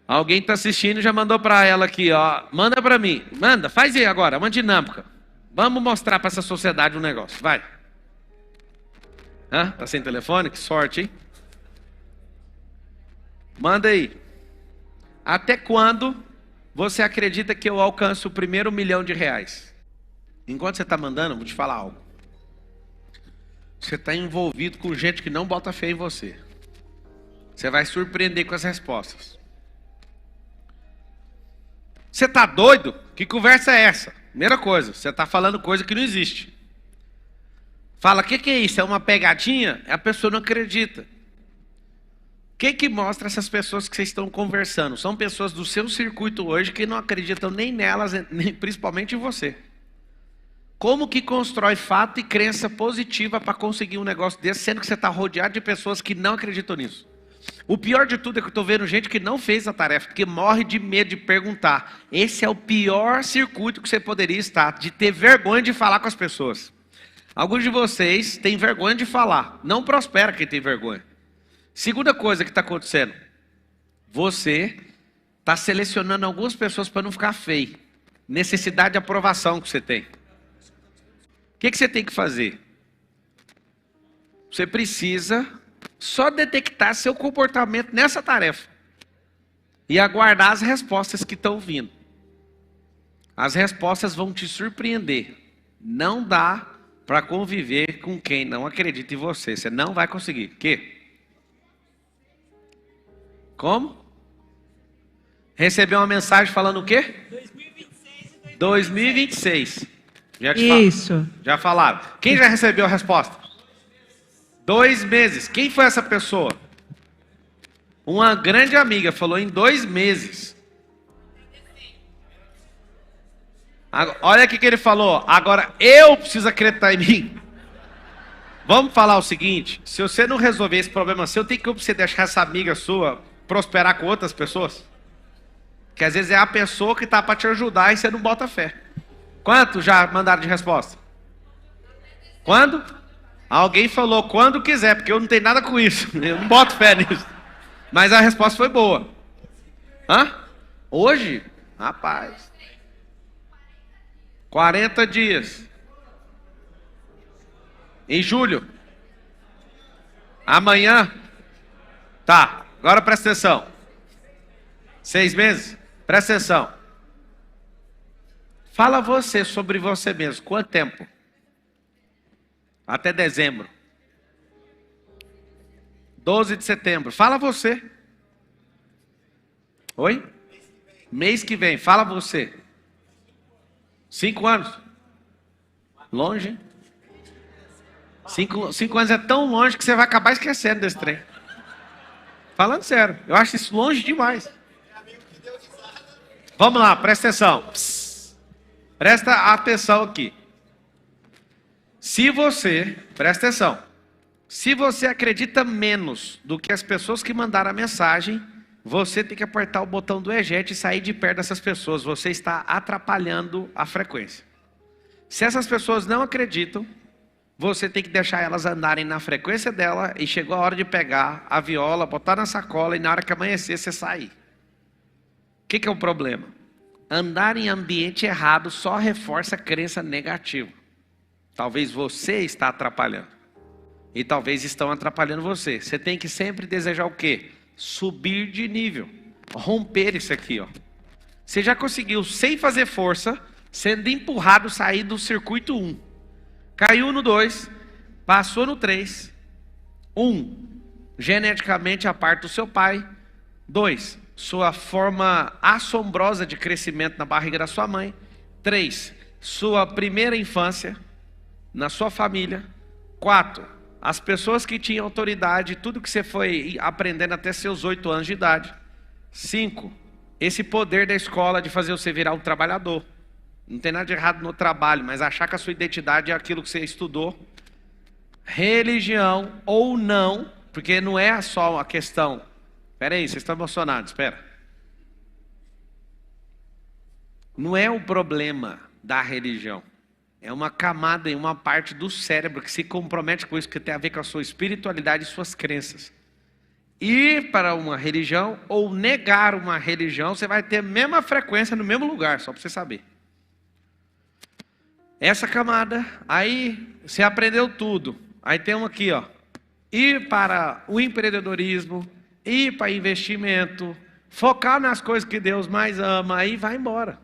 Alguém está assistindo e já mandou para ela aqui, ó. Manda para mim. Manda, faz aí agora, uma dinâmica. Vamos mostrar para essa sociedade um negócio. Vai. Hã? Tá sem telefone? Que sorte, hein? Manda aí. Até quando você acredita que eu alcanço o primeiro milhão de reais? Enquanto você está mandando, eu vou te falar algo. Você está envolvido com gente que não bota fé em você. Você vai surpreender com as respostas. Você está doido? Que conversa é essa? Primeira coisa, você está falando coisa que não existe. Fala, o que é isso? É uma pegadinha? A pessoa não acredita. O que mostra essas pessoas que vocês estão conversando? São pessoas do seu circuito hoje que não acreditam nem nelas, nem principalmente em você. Como que constrói fato e crença positiva para conseguir um negócio desse, sendo que você está rodeado de pessoas que não acreditam nisso? O pior de tudo é que eu estou vendo gente que não fez a tarefa, porque morre de medo de perguntar. Esse é o pior circuito que você poderia estar, de ter vergonha de falar com as pessoas. Alguns de vocês têm vergonha de falar. Não prospera quem tem vergonha. Segunda coisa que está acontecendo. Você está selecionando algumas pessoas para não ficar feio. Necessidade de aprovação que você tem. O que você tem que fazer? Você precisa só detectar seu comportamento nessa tarefa. E aguardar as respostas que estão vindo. As respostas vão te surpreender. Não dá para conviver com quem não acredita em você. Você não vai conseguir. Que? Como? Recebeu uma mensagem falando o quê? 2026. Já te Isso. Já falaram. Quem já recebeu a resposta? 2 meses. Quem foi essa pessoa? Uma grande amiga falou em 2 meses. Olha o que ele falou. Agora eu preciso acreditar em mim. Vamos falar o seguinte. Se você não resolver esse problema seu, tem que você deixar essa amiga sua prosperar com outras pessoas? Que às vezes é a pessoa que está para te ajudar e você não bota fé. Quanto já mandaram de resposta? Quando? Alguém falou quando quiser, porque eu não tenho nada com isso. Eu não boto fé nisso. Mas a resposta foi boa. Hã? Hoje? Rapaz. 40 dias. Em julho. Amanhã. Tá, agora presta atenção. 6 meses? Presta atenção. Fala você sobre você mesmo. Quanto tempo? Até dezembro. 12 de setembro. Fala você. Oi? Mês que vem. Fala você. 5 anos. Longe. 5 anos é tão longe que você vai acabar esquecendo desse trem. Falando sério. Eu acho isso longe demais. Vamos lá, presta atenção. Presta atenção aqui. Se você, presta atenção. Se você acredita menos do que as pessoas que mandaram a mensagem, você tem que apertar o botão do eject e sair de perto dessas pessoas. Você está atrapalhando a frequência. Se essas pessoas não acreditam, você tem que deixar elas andarem na frequência dela e chegou a hora de pegar a viola, botar na sacola e na hora que amanhecer você sair. O que é o problema? Andar em ambiente errado só reforça a crença negativa. Talvez você está atrapalhando. E talvez estão atrapalhando você. Você tem que sempre desejar o quê? Subir de nível. Romper isso aqui, ó. Você já conseguiu, sem fazer força, sendo empurrado, sair do circuito 1. Caiu no 2, passou no 3. 1, geneticamente a parte do seu pai. 2, sua forma assombrosa de crescimento na barriga da sua mãe. 3, sua primeira infância na sua família. 4. As pessoas que tinham autoridade, tudo que você foi aprendendo até seus 8 anos de idade. 5. Esse poder da escola de fazer você virar um trabalhador. Não tem nada de errado no trabalho, mas achar que a sua identidade é aquilo que você estudou. Religião ou não, porque não é só a questão. Espera aí, vocês estão emocionados, espera. Não é o problema da religião. É uma camada e uma parte do cérebro que se compromete com isso, que tem a ver com a sua espiritualidade e suas crenças. Ir para uma religião ou negar uma religião, você vai ter a mesma frequência no mesmo lugar, só para você saber. Essa camada, aí você aprendeu tudo. Aí tem uma aqui, ó. Ir para o empreendedorismo, ir para investimento, focar nas coisas que Deus mais ama, aí vai embora.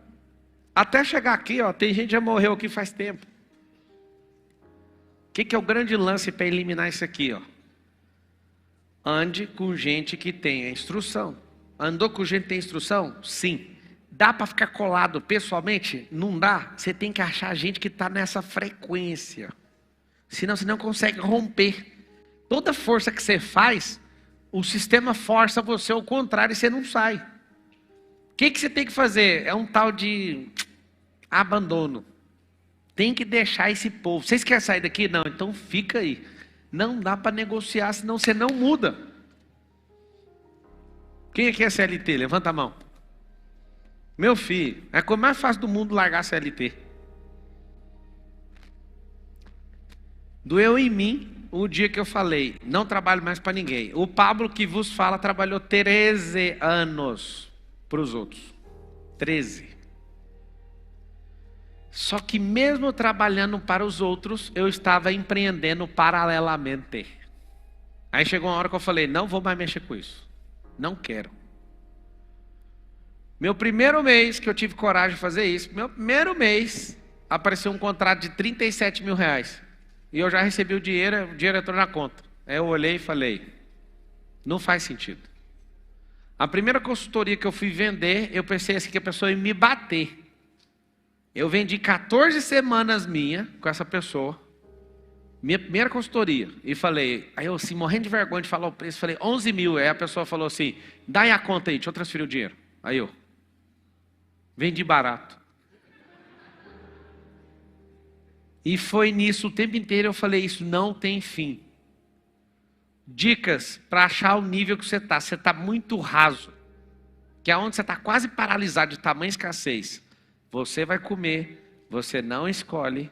Até chegar aqui, ó, tem gente que já morreu aqui faz tempo. O que é o grande lance para eliminar isso aqui, ó? Ande com gente que tenha instrução. Andou com gente que tem instrução? Sim. Dá para ficar colado pessoalmente? Não dá. Você tem que achar gente que está nessa frequência. Senão você não consegue romper. Toda força que você faz, o sistema força você ao contrário e você não sai. O que você tem que fazer? É um tal de abandono. Tem que deixar esse povo. Vocês querem sair daqui? Não, então fica aí. Não dá para negociar, senão você não muda. Quem aqui é CLT? Levanta a mão. Meu filho, é a coisa mais fácil do mundo largar a CLT. Doeu em mim o dia que eu falei, não trabalho mais para ninguém. O Pablo que vos fala trabalhou 13 anos para os outros. 13. Só que mesmo trabalhando para os outros, eu estava empreendendo paralelamente. Aí chegou uma hora que eu falei, não vou mais mexer com isso. Não quero. Meu primeiro mês que eu tive coragem de fazer isso, meu primeiro mês, apareceu um contrato de 37 mil reais. E eu já recebi o dinheiro entrou na conta. Aí eu olhei e falei, não faz sentido. A primeira consultoria que eu fui vender, eu pensei assim que a pessoa ia me bater. Eu vendi 14 semanas minha com essa pessoa. Minha primeira consultoria. E falei, aí eu assim, morrendo de vergonha de falar o preço, falei 11 mil. Aí a pessoa falou assim, dá aí a conta aí, deixa eu transferir o dinheiro. Aí eu, vendi barato. E foi nisso o tempo inteiro eu falei, isso não tem fim. Dicas para achar o nível que você está. Você está muito raso. Que é onde você está quase paralisado de tamanha escassez. Você vai comer, você não escolhe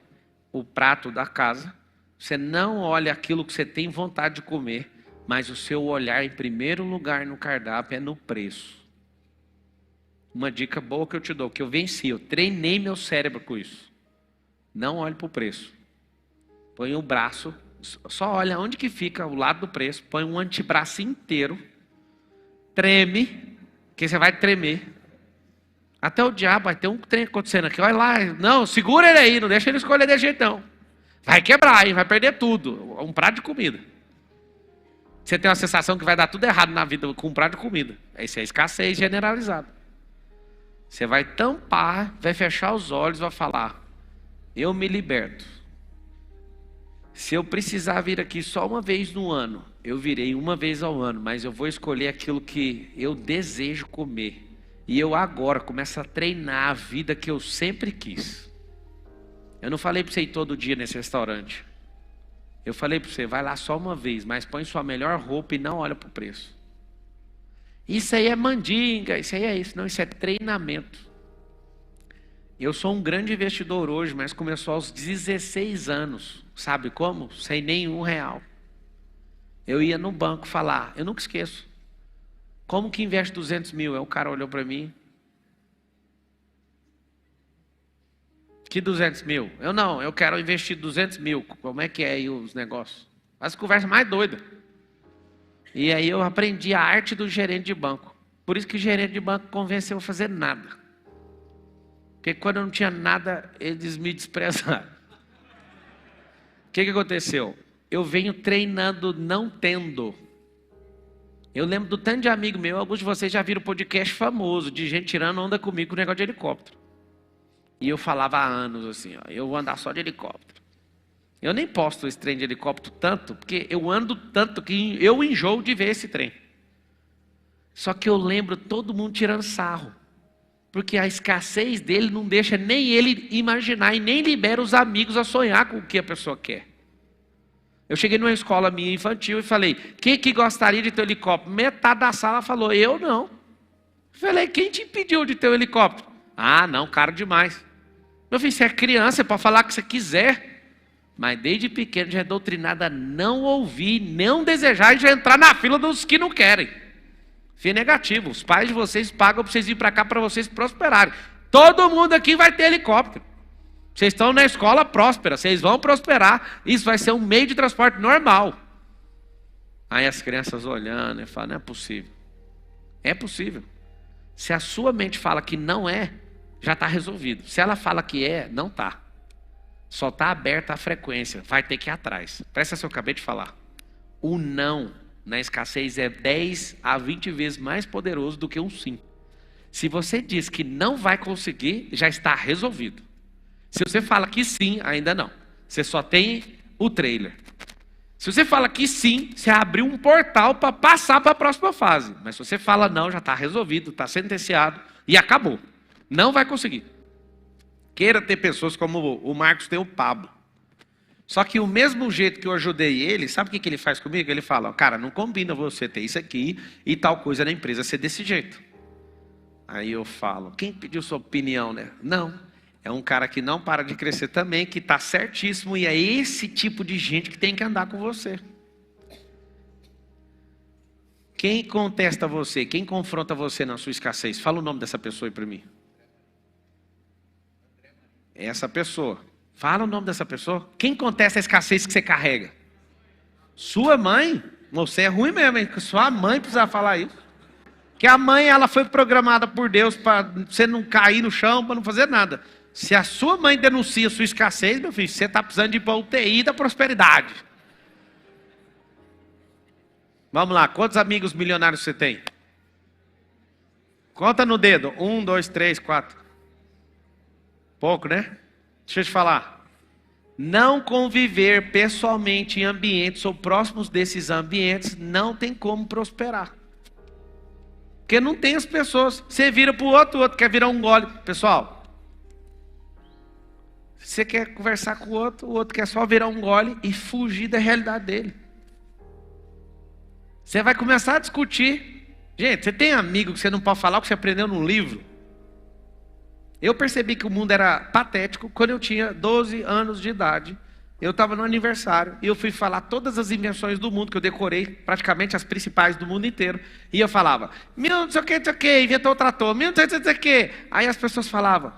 o prato da casa, você não olha aquilo que você tem vontade de comer, mas o seu olhar em primeiro lugar no cardápio é no preço. Uma dica boa que eu te dou, que eu venci, eu treinei meu cérebro com isso. Não olhe para o preço. Põe o braço, só olha onde que fica o lado do preço, põe um antebraço inteiro, treme, que você vai tremer. Até o diabo vai ter um trem acontecendo aqui. Olha lá, não, segura ele aí, não deixa ele escolher de jeito não. Vai quebrar, hein? Vai perder tudo. Um prato de comida. Você tem uma sensação que vai dar tudo errado na vida com um prato de comida. Isso é escassez generalizada. Você vai tampar, vai fechar os olhos, vai falar, eu me liberto. Se eu precisar vir aqui só uma vez no ano, eu virei uma vez ao ano, mas eu vou escolher aquilo que eu desejo comer. E eu agora começo a treinar a vida que eu sempre quis. Eu não falei para você ir todo dia nesse restaurante. Eu falei para você, vai lá só uma vez, mas põe sua melhor roupa e não olha para o preço. Isso aí é mandinga, isso aí é isso. Não, isso é treinamento. Eu sou um grande investidor hoje, mas começou aos 16 anos. Sabe como? Sem nenhum real. Eu ia no banco falar, eu nunca esqueço. Como que investe 200 mil? Aí o cara olhou para mim. Que 200 mil? Eu não, eu quero investir 200 mil. Como é que é aí os negócios? As conversas mais doidas. E aí eu aprendi a arte do gerente de banco. Por isso que o gerente de banco convenceu a fazer nada. Porque quando eu não tinha nada, eles me desprezaram. O que aconteceu? Eu venho treinando não tendo. Eu lembro do tanto de amigo meu, alguns de vocês já viram podcast famoso, de gente tirando onda comigo com o negócio de helicóptero. E eu falava há anos assim, ó, eu vou andar só de helicóptero. Eu nem posto esse trem de helicóptero tanto, porque eu ando tanto que eu enjoo de ver esse trem. Só que eu lembro todo mundo tirando sarro. Porque a escassez dele não deixa nem ele imaginar e nem libera os amigos a sonhar com o que a pessoa quer. Eu cheguei numa escola minha infantil e falei, quem que gostaria de ter um helicóptero? Metade da sala falou, eu não. Falei, quem te impediu de ter um helicóptero? Ah, não, caro demais. Meu filho, você é criança, você pode falar o que você quiser. Mas desde pequeno já é doutrinado a não ouvir, não desejar e já entrar na fila dos que não querem. Fim negativo, os pais de vocês pagam para vocês ir para cá para vocês prosperarem. Todo mundo aqui vai ter helicóptero. Vocês estão na escola próspera, vocês vão prosperar. Isso vai ser um meio de transporte normal. Aí as crianças olhando e falam, não é possível. É possível. Se a sua mente fala que não é, já está resolvido. Se ela fala que é, não está. Só está aberta a frequência, vai ter que ir atrás. Presta atenção, eu acabei de falar. O não na escassez é 10 a 20 vezes mais poderoso do que um sim. Se você diz que não vai conseguir, já está resolvido. Se você fala que sim, ainda não. Você só tem o trailer. Se você fala que sim, você abriu um portal para passar para a próxima fase. Mas se você fala não, já está resolvido, está sentenciado e acabou. Não vai conseguir. Queira ter pessoas como o Marcos tem o Pablo. Só que o mesmo jeito que eu ajudei ele, sabe o que ele faz comigo? Ele fala, cara, não combina você ter isso aqui e tal coisa na empresa ser desse jeito. Aí eu falo, quem pediu sua opinião, né? Não. É um cara que não para de crescer também, que está certíssimo, e é esse tipo de gente que tem que andar com você. Quem contesta você, quem confronta você na sua escassez? Fala o nome dessa pessoa aí para mim. Essa pessoa. Fala o nome dessa pessoa. Quem contesta a escassez que você carrega? Sua mãe? Você é ruim mesmo, hein? Sua mãe precisa falar isso. Que a mãe, ela foi programada por Deus para você não cair no chão, para não fazer nada. Se a sua mãe denuncia a sua escassez, meu filho, você está precisando de ir para a UTI da prosperidade. Vamos lá, quantos amigos milionários você tem? Conta no dedo. 1, 2, 3, 4. Pouco, né? Deixa eu te falar. Não conviver pessoalmente em ambientes ou próximos desses ambientes não tem como prosperar. Porque não tem as pessoas. Você vira para o outro quer virar um gole. Pessoal, você quer conversar com o outro quer só virar um gole e fugir da realidade dele. Você vai começar a discutir. Gente, você tem amigo que você não pode falar o que você aprendeu num livro? Eu percebi que o mundo era patético quando eu tinha 12 anos de idade. Eu estava no aniversário e eu fui falar todas as invenções do mundo, que eu decorei praticamente as principais do mundo inteiro. E eu falava, não sei o que, inventou o trator, não sei o que. Aí as pessoas falavam,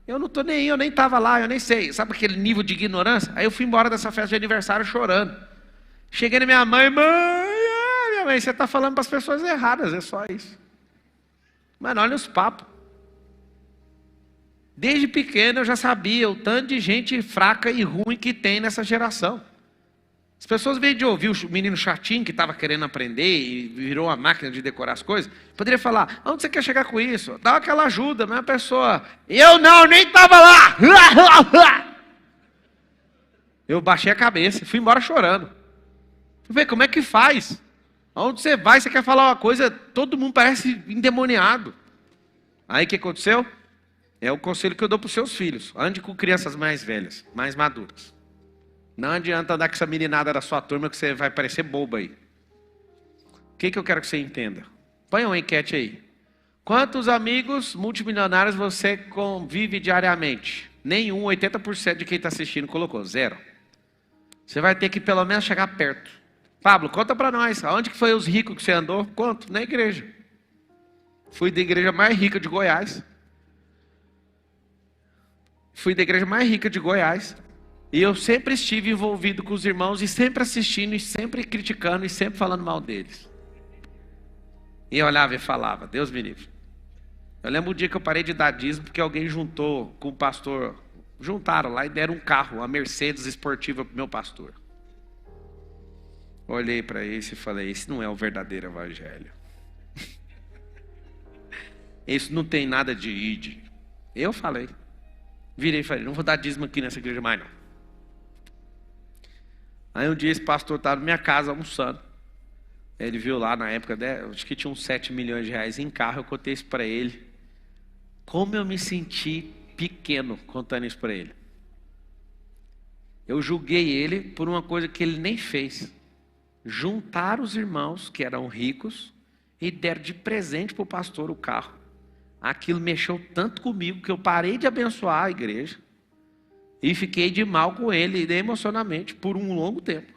eu não estou nem aí, eu nem estava lá, eu nem sei. Sabe aquele nível de ignorância? Aí eu fui embora dessa festa de aniversário chorando. Cheguei na minha mãe, minha mãe, você está falando para as pessoas erradas, é só isso. Mano, olha os papos. Desde pequeno eu já sabia o tanto de gente fraca e ruim que tem nessa geração. As pessoas, em vez de ouvir o menino chatinho que estava querendo aprender e virou uma máquina de decorar as coisas, poderia falar, onde você quer chegar com isso? Dá aquela ajuda, mas a pessoa, eu não, nem estava lá. Eu baixei a cabeça, fui embora chorando. Fui ver como é que faz. Aonde você vai, você quer falar uma coisa, todo mundo parece endemoniado. Aí o que aconteceu? É o conselho que eu dou para os seus filhos. Ande com crianças mais velhas, mais maduras. Não adianta andar com essa meninada da sua turma que você vai parecer boba aí. O que eu quero que você entenda? Põe uma enquete aí. Quantos amigos multimilionários você convive diariamente? Nenhum, 80% de quem está assistindo colocou, 0. Você vai ter que pelo menos chegar perto. Pablo, conta para nós, aonde que foi os ricos que você andou? Conto, na igreja. Fui da igreja mais rica de Goiás. E eu sempre estive envolvido com os irmãos e sempre assistindo, e sempre criticando, e sempre falando mal deles. E eu olhava e falava, Deus me livre. Eu lembro um dia que eu parei de dar dízimo porque alguém juntou com o pastor, juntaram lá e deram um carro, uma Mercedes esportiva para o meu pastor. Olhei para esse e falei, esse não é o verdadeiro evangelho. Isso não tem nada de id. Eu falei. Virei e falei, não vou dar dízimo aqui nessa igreja mais não. Aí um dia esse pastor estava na minha casa almoçando. Ele viu lá na época, acho que tinha uns 7 milhões de reais em carro, eu contei isso para ele. Como eu me senti pequeno contando isso para ele. Eu julguei ele por uma coisa que ele nem fez. Juntaram os irmãos que eram ricos e deram de presente para o pastor o carro. Aquilo mexeu tanto comigo que eu parei de abençoar a igreja e fiquei de mal com ele emocionalmente por um longo tempo.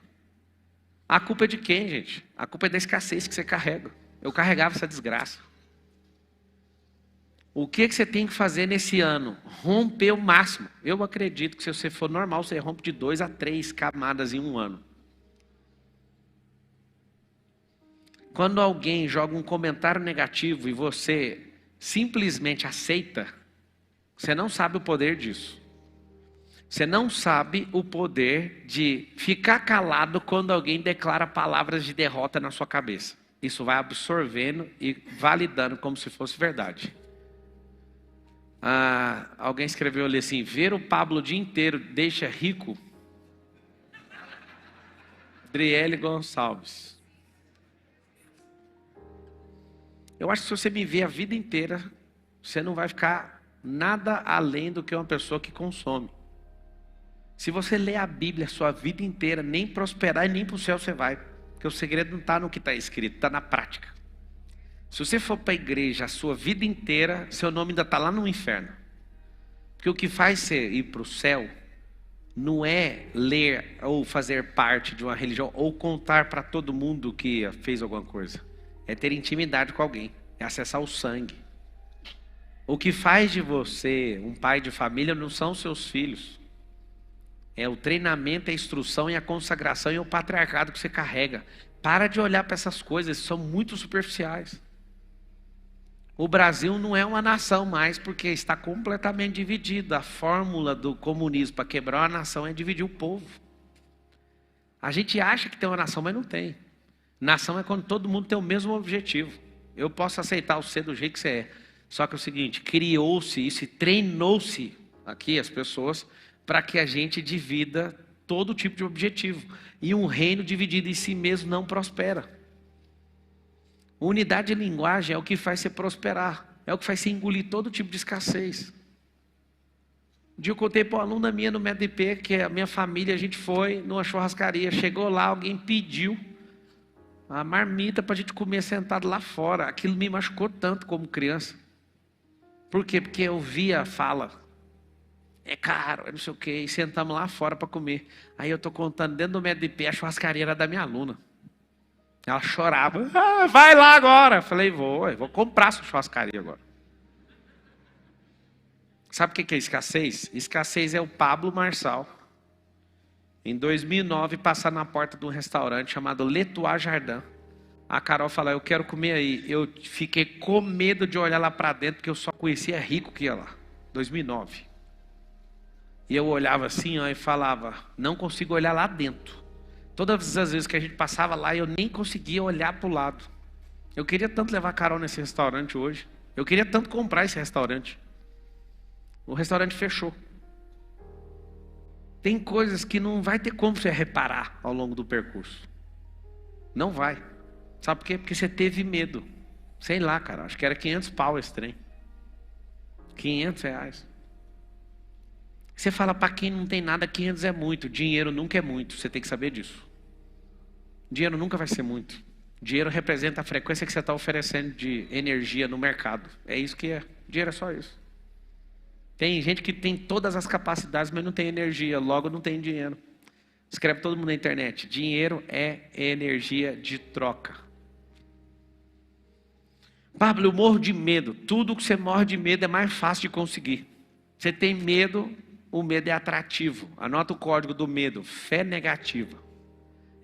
A culpa é de quem, gente? A culpa é da escassez que você carrega. Eu carregava essa desgraça. O que você tem que fazer nesse ano? Romper o máximo. Eu acredito que se você for normal, você rompe de 2 a 3 camadas em um ano. Quando alguém joga um comentário negativo e você simplesmente aceita, você não sabe o poder disso. Você não sabe o poder de ficar calado quando alguém declara palavras de derrota na sua cabeça. Isso vai absorvendo e validando como se fosse verdade. Alguém escreveu ali assim: ver o Pablo o dia inteiro deixa rico. Adriele Gonçalves. Eu acho que se você me ver a vida inteira, você não vai ficar nada além do que uma pessoa que consome. Se você ler a Bíblia a sua vida inteira, nem prosperar e nem para o céu você vai. Porque o segredo não está no que está escrito, está na prática. Se você for para a igreja a sua vida inteira, seu nome ainda está lá no inferno. Porque o que faz você ir para o céu não é ler ou fazer parte de uma religião ou contar para todo mundo que fez alguma coisa. É ter intimidade com alguém, é acessar o sangue. O que faz de você um pai de família não são seus filhos. É o treinamento, a instrução e a consagração e o patriarcado que você carrega. Para de olhar para essas coisas, são muito superficiais. O Brasil não é uma nação mais porque está completamente dividido. A fórmula do comunismo para quebrar uma nação é dividir o povo. A gente acha que tem uma nação, mas não tem. Nação é quando todo mundo tem o mesmo objetivo. Eu posso aceitar você do jeito que você é. Só que é o seguinte, criou-se isso e treinou-se aqui as pessoas para que a gente divida todo tipo de objetivo. E um reino dividido em si mesmo não prospera. Unidade de linguagem é o que faz você prosperar. É o que faz você engolir todo tipo de escassez. Um dia eu contei para uma aluna minha no MEDP que a minha família, a gente foi numa churrascaria. Chegou lá, alguém pediu a marmita para a gente comer sentado lá fora. Aquilo me machucou tanto como criança. Por quê? Porque eu via a fala. É caro, é não sei o quê. E sentamos lá fora para comer. Aí eu estou contando dentro do MEDP, a churrascaria era da minha aluna. Ela chorava. Vai lá agora. Eu falei, vou comprar sua churrascaria agora. Sabe o que é escassez? Escassez é o Pablo Marçal. Em 2009, passar na porta de um restaurante chamado L'Etoile Jardin. A Carol falou, eu quero comer aí. Eu fiquei com medo de olhar lá para dentro, porque eu só conhecia rico que ia lá. 2009. E eu olhava assim, ó, e falava, não consigo olhar lá dentro. Todas as vezes que a gente passava lá, eu nem conseguia olhar para o lado. Eu queria tanto levar a Carol nesse restaurante hoje. Eu queria tanto comprar esse restaurante. O restaurante fechou. Tem coisas que não vai ter como você reparar ao longo do percurso. Não vai. Sabe por quê? Porque você teve medo. Sei lá, cara, acho que era 500 pau esse trem. 500 reais. Você fala, para quem não tem nada, 500 é muito. Dinheiro nunca é muito, você tem que saber disso. Dinheiro nunca vai ser muito. Dinheiro representa a frequência que você está oferecendo de energia no mercado. É isso que é. Dinheiro é só isso. Tem gente que tem todas as capacidades, mas não tem energia, logo não tem dinheiro. Escreve todo mundo na internet. Dinheiro é energia de troca. Pablo, eu morro de medo. Tudo que você morre de medo é mais fácil de conseguir. Você tem medo, o medo é atrativo. Anota o código do medo. Fé negativa.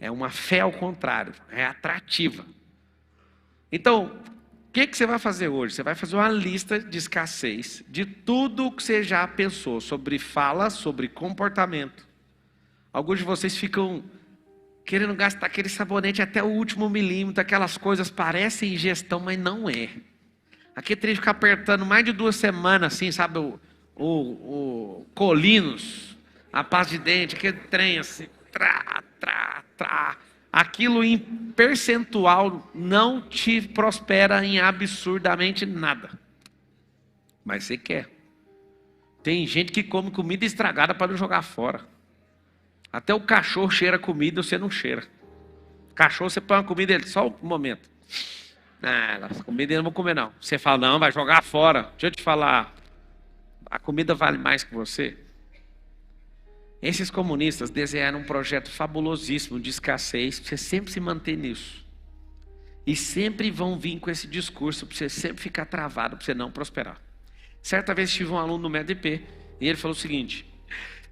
É uma fé ao contrário. É atrativa. Então, o que você vai fazer hoje? Você vai fazer uma lista de escassez de tudo que você já pensou sobre fala, sobre comportamento. Alguns de vocês ficam querendo gastar aquele sabonete até o último milímetro, aquelas coisas parecem ingestão, mas não é. Aqui tem que ficar apertando mais de 2 semanas, assim, sabe, o Colinos, a pasta de dente, aquele trem assim, Aquilo em percentual não te prospera em absurdamente nada. Mas você quer. Tem gente que come comida estragada para não jogar fora. Até o cachorro cheira comida, você não cheira. Cachorro, você põe uma comida, ele só um momento. Essa comida eu não vou comer não. Você fala, não, vai jogar fora. Deixa eu te falar, a comida vale mais que você. Esses comunistas desenharam um projeto fabulosíssimo de escassez, para você sempre se manter nisso. E sempre vão vir com esse discurso, para você sempre ficar travado, para você não prosperar. Certa vez tive um aluno no MEDP, e ele falou o seguinte: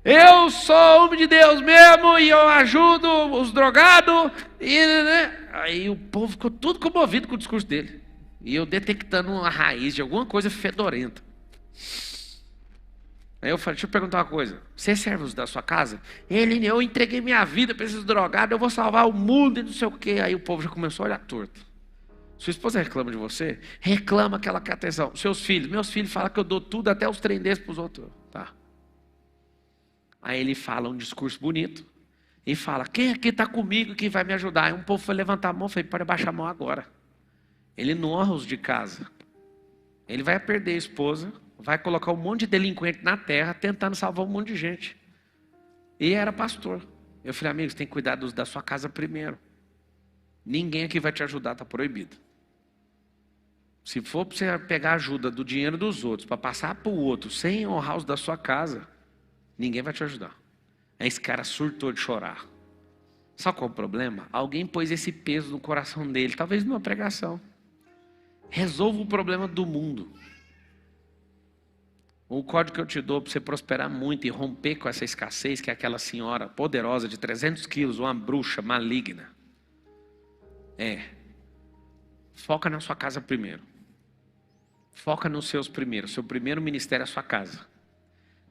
eu sou homem de Deus mesmo, e eu ajudo os drogados, e, né? Aí o povo ficou tudo comovido com o discurso dele. E eu detectando uma raiz de alguma coisa fedorenta. Aí eu falei, deixa eu perguntar uma coisa. Você serve os da sua casa? Eu entreguei minha vida para esses drogados, eu vou salvar o mundo e não sei o quê. Aí o povo já começou a olhar torto. Sua esposa reclama de você? Reclama que ela quer atenção. Seus filhos? Meus filhos falam que eu dou tudo, até os trem desses para os outros. Tá. Aí ele fala um discurso bonito. E fala, quem aqui está comigo que vai me ajudar? Aí um povo foi levantar a mão, falei, pode abaixar a mão agora. Ele não honra os de casa. Ele vai perder a esposa, vai colocar um monte de delinquente na terra, tentando salvar um monte de gente. E era pastor. Eu falei, amigo, você tem que cuidar da sua casa primeiro. Ninguém aqui vai te ajudar, está proibido. Se for para você pegar ajuda do dinheiro dos outros, para passar para o outro, sem honrar os da sua casa, ninguém vai te ajudar. Aí esse cara surtou de chorar. Sabe qual é o problema? Alguém pôs esse peso no coração dele, talvez numa pregação. Resolva o problema do mundo. O código que eu te dou para você prosperar muito e romper com essa escassez, que é aquela senhora poderosa de 300 quilos, uma bruxa maligna. Foca na sua casa primeiro. Foca nos seus primeiros. Seu primeiro ministério é a sua casa.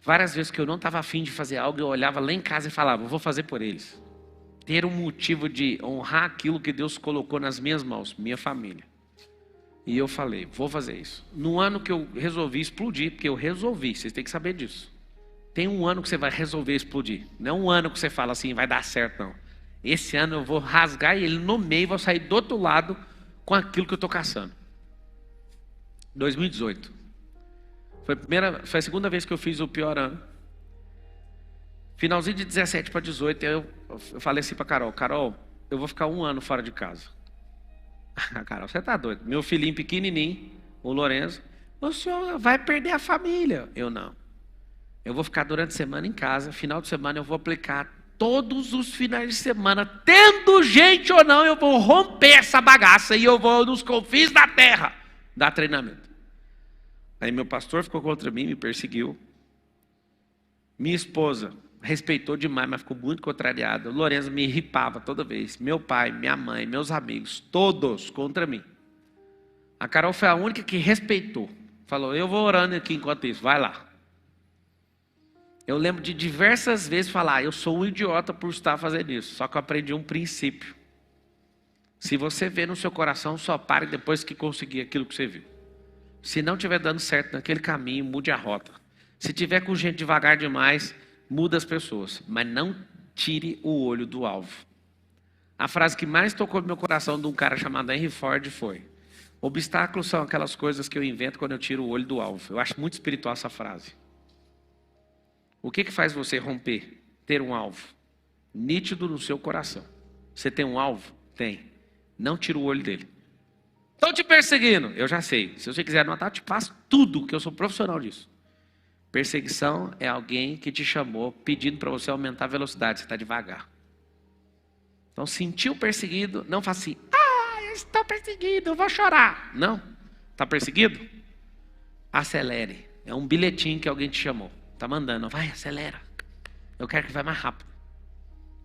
Várias vezes que eu não estava afim de fazer algo, eu olhava lá em casa e falava, eu vou fazer por eles. Ter um motivo de honrar aquilo que Deus colocou nas minhas mãos, minha família. E eu falei, vou fazer isso. No ano que eu resolvi explodir, porque eu resolvi, vocês têm que saber disso. Tem um ano que você vai resolver explodir. Não é um ano que você fala assim, vai dar certo, não. Esse ano eu vou rasgar ele no meio e vou sair do outro lado com aquilo que eu estou caçando. 2018. Foi a segunda vez que eu fiz o pior ano. Finalzinho de 17 para 18, eu falei assim para Carol, eu vou ficar um ano fora de casa. Carol, você tá doido? Meu filhinho pequenininho, o Lourenço, o senhor vai perder a família. Eu não. Eu vou ficar durante a semana em casa, final de semana eu vou aplicar todos os finais de semana, tendo gente ou não, eu vou romper essa bagaça e eu vou nos confins da terra dar treinamento. Aí meu pastor ficou contra mim, me perseguiu. Minha esposa respeitou demais, mas ficou muito contrariada. O Lourenço me irritava toda vez. Meu pai, minha mãe, meus amigos, todos contra mim. A Carol foi a única que respeitou. Falou, eu vou orando aqui enquanto isso, vai lá. Eu lembro de diversas vezes falar, eu sou um idiota por estar fazendo isso. Só que eu aprendi um princípio. Se você vê no seu coração, só pare depois que conseguir aquilo que você viu. Se não estiver dando certo naquele caminho, mude a rota. Se tiver com gente devagar demais, muda as pessoas. Mas não tire o olho do alvo. A frase que mais tocou no meu coração de um cara chamado Henry Ford foi: obstáculos são aquelas coisas que eu invento quando eu tiro o olho do alvo. Eu acho muito espiritual essa frase. O que faz você romper? Ter um alvo nítido no seu coração. Você tem um alvo? Tem. Não tira o olho dele. Estão te perseguindo. Eu já sei. Se você quiser anotar, eu te passo tudo, que eu sou profissional disso. Perseguição é alguém que te chamou pedindo para você aumentar a velocidade. Você está devagar. Então, sentiu perseguido, não faça assim, eu estou perseguido, eu vou chorar. Não. Está perseguido? Acelere. É um bilhetinho que alguém te chamou. Está mandando, vai, acelera. Eu quero que vá mais rápido.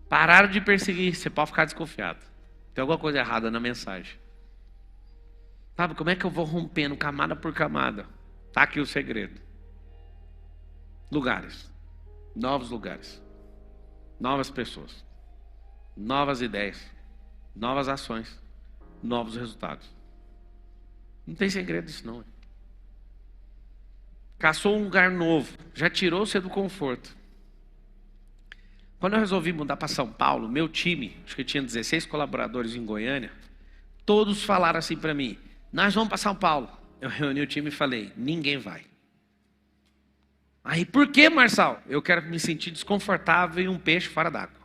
Pararam de perseguir, você pode ficar desconfiado. Tem alguma coisa errada na mensagem. Sabe como é que eu vou rompendo camada por camada? Está aqui o segredo. Lugares. Novos lugares. Novas pessoas. Novas ideias. Novas ações. Novos resultados. Não tem segredo isso não. Caçou um lugar novo. Já tirou você do conforto. Quando eu resolvi mudar para São Paulo, meu time, acho que tinha 16 colaboradores em Goiânia, todos falaram assim para mim: nós vamos para São Paulo. Eu reuni o time e falei: ninguém vai. Aí, por que, Marçal? Eu quero me sentir desconfortável e um peixe fora d'água.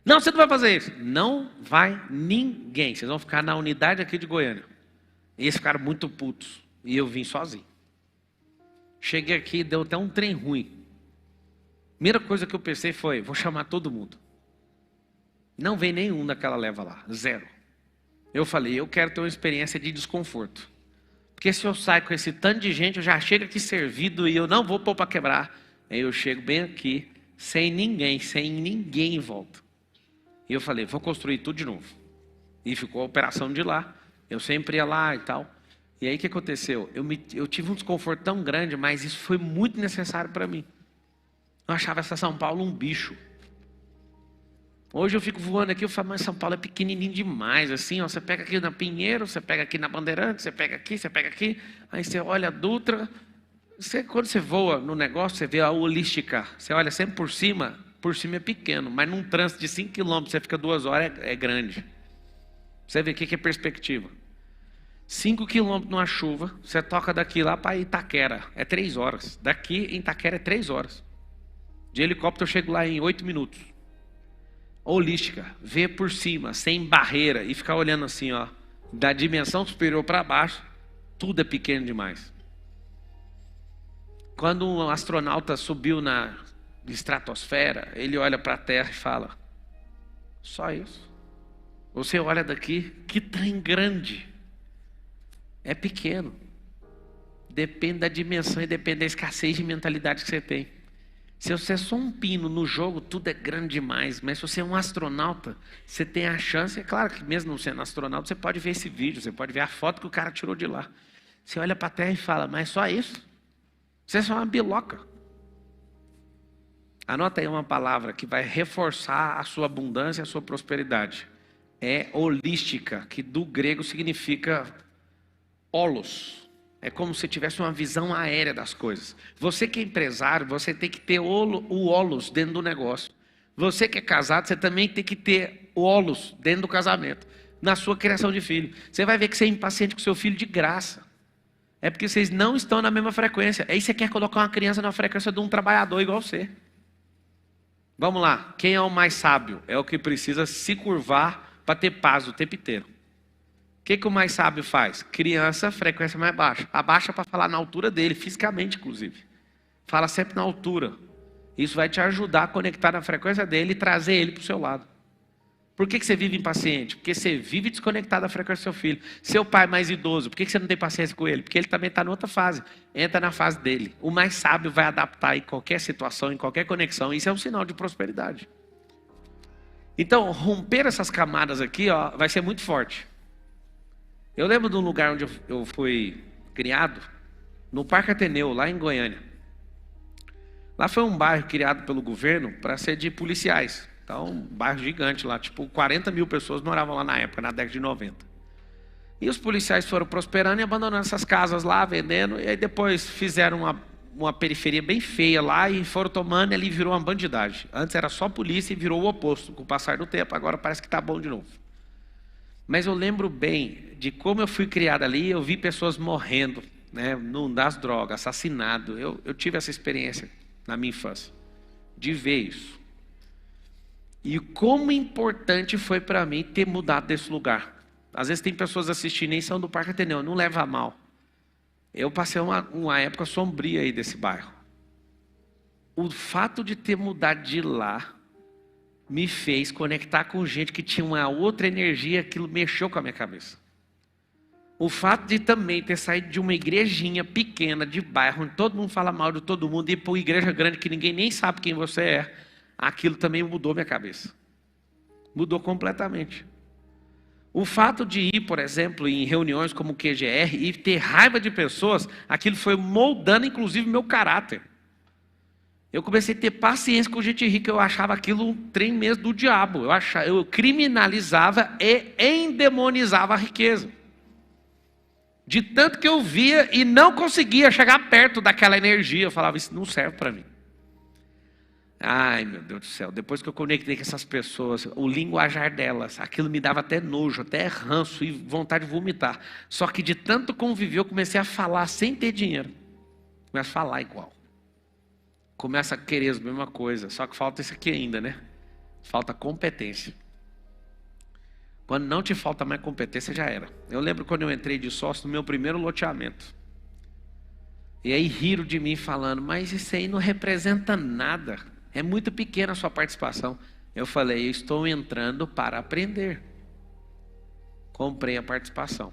Não, você não vai fazer isso. Não vai ninguém. Vocês vão ficar na unidade aqui de Goiânia. E eles ficaram muito putos. E eu vim sozinho. Cheguei aqui, deu até um trem ruim. Primeira coisa que eu pensei foi: vou chamar todo mundo. Não veio nenhum daquela leva lá. Zero. Eu falei: eu quero ter uma experiência de desconforto. Porque se eu saio com esse tanto de gente, eu já chego aqui servido e eu não vou pôr para quebrar. Aí eu chego bem aqui, sem ninguém em volta. E eu falei: vou construir tudo de novo. E ficou a operação de lá. Eu sempre ia lá e tal. E aí o que aconteceu? Eu tive um desconforto tão grande, mas isso foi muito necessário para mim. Eu achava essa São Paulo um bicho. Hoje eu fico voando aqui, eu falo: mas São Paulo é pequenininho demais, assim, ó, você pega aqui na Pinheiro, você pega aqui na Bandeirantes, você pega aqui, aí você olha a Dutra, quando você voa no negócio, você vê a holística, você olha sempre por cima é pequeno, mas num trânsito de 5 km, você fica 2 horas, é grande. Você vê o que é perspectiva. 5 km numa chuva, você toca daqui lá para Itaquera, é 3 horas. Daqui em Itaquera é 3 horas. De helicóptero eu chego lá em 8 minutos. Holística, ver por cima, sem barreira e ficar olhando assim, ó, da dimensão superior para baixo, tudo é pequeno demais. Quando um astronauta subiu na estratosfera, ele olha para a Terra e fala: só isso. Você olha daqui, que trem grande. É pequeno. Depende da dimensão e depende da escassez de mentalidade que você tem. Se você é só um pino no jogo, tudo é grande demais. Mas se você é um astronauta, você tem a chance. É claro que mesmo não sendo astronauta, você pode ver esse vídeo, você pode ver a foto que o cara tirou de lá. Você olha para a Terra e fala: mas só isso? Você é só uma biloca. Anota aí uma palavra que vai reforçar a sua abundância e a sua prosperidade. É holística, que do grego significa holos. É como se tivesse uma visão aérea das coisas. Você que é empresário, você tem que ter o holos dentro do negócio. Você que é casado, você também tem que ter o holos dentro do casamento. Na sua criação de filho. Você vai ver que você é impaciente com seu filho de graça. É porque vocês não estão na mesma frequência. Aí você quer colocar uma criança na frequência de um trabalhador igual você. Vamos lá. Quem é o mais sábio? É o que precisa se curvar para ter paz o tempo inteiro. O que o mais sábio faz? Criança, frequência mais baixa. Abaixa para falar na altura dele, fisicamente inclusive. Fala sempre na altura. Isso vai te ajudar a conectar na frequência dele e trazer ele para o seu lado. Por que você vive impaciente? Porque você vive desconectado da frequência do seu filho. Seu pai mais idoso, por que você não tem paciência com ele? Porque ele também está em outra fase. Entra na fase dele. O mais sábio vai adaptar em qualquer situação, em qualquer conexão. Isso é um sinal de prosperidade. Então, romper essas camadas aqui, ó, vai ser muito forte. Eu lembro de um lugar onde eu fui criado, no Parque Ateneu, lá em Goiânia. Lá foi um bairro criado pelo governo para ser de policiais. Então, um bairro gigante lá, tipo 40 mil pessoas moravam lá na época, na década de 90. E os policiais foram prosperando e abandonando essas casas lá, vendendo, e aí depois fizeram uma periferia bem feia lá e foram tomando, e ali virou uma bandidagem. Antes era só polícia e virou o oposto. Com o passar do tempo, agora parece que está bom de novo. Mas eu lembro bem de como eu fui criado ali, eu vi pessoas morrendo, né, das drogas, assassinado. Eu tive essa experiência na minha infância, de ver isso. E como importante foi para mim ter mudado desse lugar. Às vezes tem pessoas assistindo e são do Parque Ateneu, não leva a mal. Eu passei uma época sombria aí desse bairro. O fato de ter mudado de lá me fez conectar com gente que tinha uma outra energia, aquilo mexeu com a minha cabeça. O fato de também ter saído de uma igrejinha pequena de bairro, onde todo mundo fala mal de todo mundo, e ir para uma igreja grande que ninguém nem sabe quem você é, aquilo também mudou minha cabeça. Mudou completamente. O fato de ir, por exemplo, em reuniões como o QGR e ter raiva de pessoas, aquilo foi moldando inclusive meu caráter. Eu comecei a ter paciência com gente rica, eu achava aquilo um trem mesmo do diabo. Eu criminalizava e endemonizava a riqueza. De tanto que eu via e não conseguia chegar perto daquela energia, eu falava: isso não serve para mim. Ai, meu Deus do céu. Depois que eu conectei com essas pessoas, o linguajar delas, aquilo me dava até nojo, até ranço e vontade de vomitar. Só que de tanto conviver, eu comecei a falar sem ter dinheiro. Começo a falar igual. Começa a querer a mesma coisa. Só que falta isso aqui ainda, né? Falta competência. Quando não te falta mais competência, já era. Eu lembro quando eu entrei de sócio no meu primeiro loteamento. E aí riram de mim falando, mas isso aí não representa nada. É muito pequena a sua participação. Eu falei, eu estou entrando para aprender. Comprei a participação.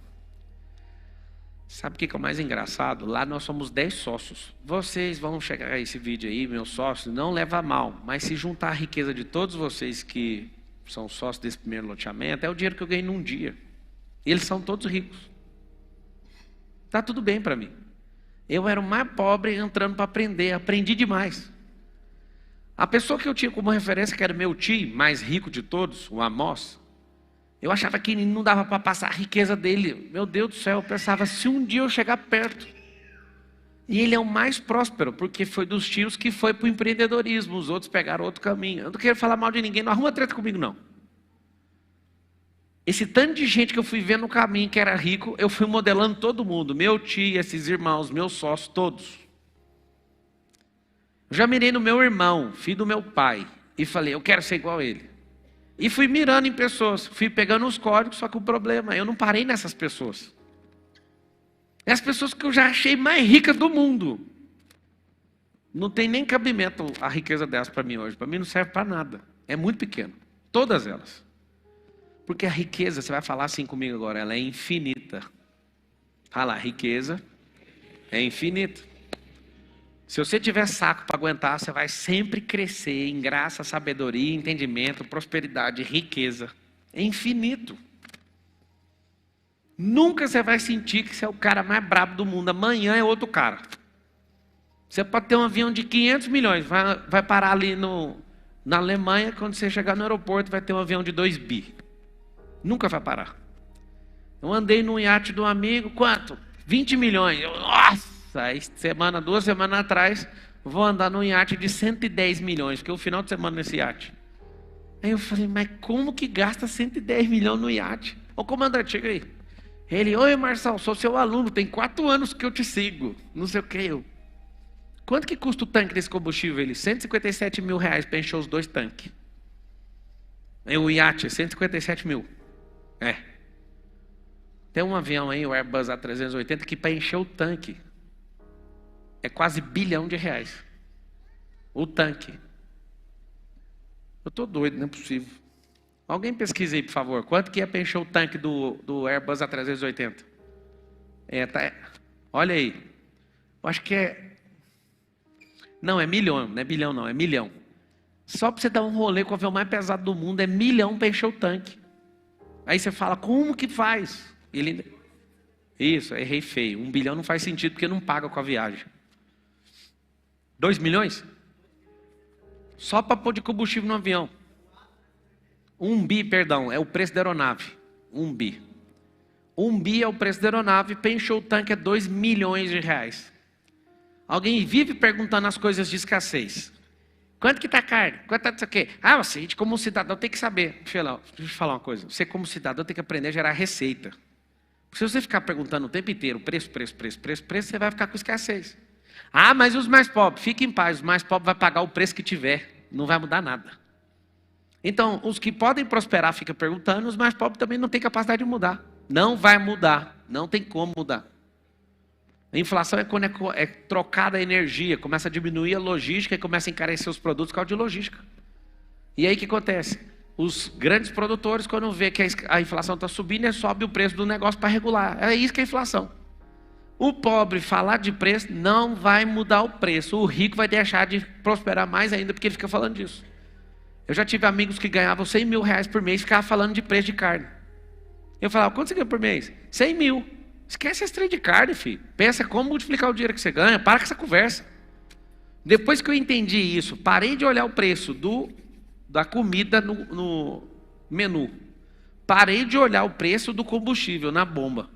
Sabe o que é o mais engraçado? Lá nós somos 10 sócios. Vocês vão chegar a esse vídeo aí, meus sócios, não leva a mal. Mas se juntar a riqueza de todos vocês que são sócios desse primeiro loteamento, é o dinheiro que eu ganhei num dia. E eles são todos ricos. Tá tudo bem para mim. Eu era o mais pobre entrando para aprender. Aprendi demais. A pessoa que eu tinha como referência, que era meu tio, mais rico de todos, o Amós, eu achava que não dava para passar a riqueza dele. Meu Deus do céu, eu pensava, se um dia eu chegar perto. E ele é o mais próspero, porque foi dos tios que foi para o empreendedorismo. Os outros pegaram outro caminho. Eu não quero falar mal de ninguém, não arruma treta comigo, não. Esse tanto de gente que eu fui vendo no caminho que era rico, eu fui modelando todo mundo. Meu tio, esses irmãos, meus sócios, todos. Eu já mirei no meu irmão, filho do meu pai, e falei, eu quero ser igual a ele. E fui mirando em pessoas, fui pegando os códigos, só que o problema, eu não parei nessas pessoas. É as pessoas que eu já achei mais ricas do mundo. Não tem nem cabimento a riqueza delas para mim hoje. Para mim não serve para nada. É muito pequeno. Todas elas. Porque a riqueza, você vai falar assim comigo agora, ela é infinita. Fala, a riqueza é infinita. Se você tiver saco para aguentar, você vai sempre crescer em graça, sabedoria, entendimento, prosperidade, riqueza. É infinito. Nunca você vai sentir que você é o cara mais brabo do mundo. Amanhã é outro cara. Você pode ter um avião de 500 milhões. Vai parar ali na Alemanha. Quando você chegar no aeroporto, vai ter um avião de 2 bi. Nunca vai parar. Eu andei num iate de um amigo. Quanto? 20 milhões. Nossa! Aí 2 semanas atrás, vou andar num iate de 110 milhões. Fiquei o final de semana nesse iate. Aí eu falei, mas como que gasta 110 milhões no iate? Ô comandante, chega aí. Ele, oi Marçal, sou seu aluno, tem 4 anos que eu te sigo. Não sei o que eu. Quanto que custa o tanque desse combustível? Ele, 157 mil reais para encher os 2 tanques. Aí o iate, 157 mil. É. Tem um avião aí, o Airbus A380, que para encher o tanque é quase R$ 1 bilhão. O tanque. Eu estou doido, não é possível. Alguém pesquisa aí, por favor. Quanto que é para encher o tanque do Airbus A380? Olha aí. Eu acho que é... Não, é milhão. Não é bilhão, não. É milhão. Só para você dar um rolê com o avião mais pesado do mundo, é milhão para encher o tanque. Aí você fala, como que faz? Isso, errei feio. 1 bilhão não faz sentido, porque não paga com a viagem. 2 milhões? Só para pôr de combustível no avião. 1 bi, perdão, é o preço da aeronave. 1 bi. 1 bi é o preço da aeronave, para encher o tanque é 2 milhões de reais. Alguém vive perguntando as coisas de escassez. Quanto que está a carne? Quanto está isso aqui? Ah, você, a gente como cidadão tem que saber. Deixa eu falar uma coisa. Você como cidadão tem que aprender a gerar receita. Porque se você ficar perguntando o tempo inteiro preço, você vai ficar com escassez. Ah, mas os mais pobres? Fique em paz, os mais pobres vão pagar o preço que tiver. Não vai mudar nada. Então, os que podem prosperar ficam perguntando, os mais pobres também não têm capacidade de mudar. Não vai mudar, não tem como mudar. A inflação é quando é trocada a energia, começa a diminuir a logística e começa a encarecer os produtos por causa de logística. E aí o que acontece? Os grandes produtores, quando vê que a inflação está subindo, eles sobem o preço do negócio para regular. É isso que é inflação. O pobre falar de preço não vai mudar o preço. O rico vai deixar de prosperar mais ainda porque ele fica falando disso. Eu já tive amigos que ganhavam 100 mil reais por mês e ficavam falando de preço de carne. Eu falava, quanto você ganha por mês? 100 mil. Esquece esse trem de carne, filho. Pensa como multiplicar o dinheiro que você ganha. Para com essa conversa. Depois que eu entendi isso, parei de olhar o preço da comida no menu. Parei de olhar o preço do combustível na bomba.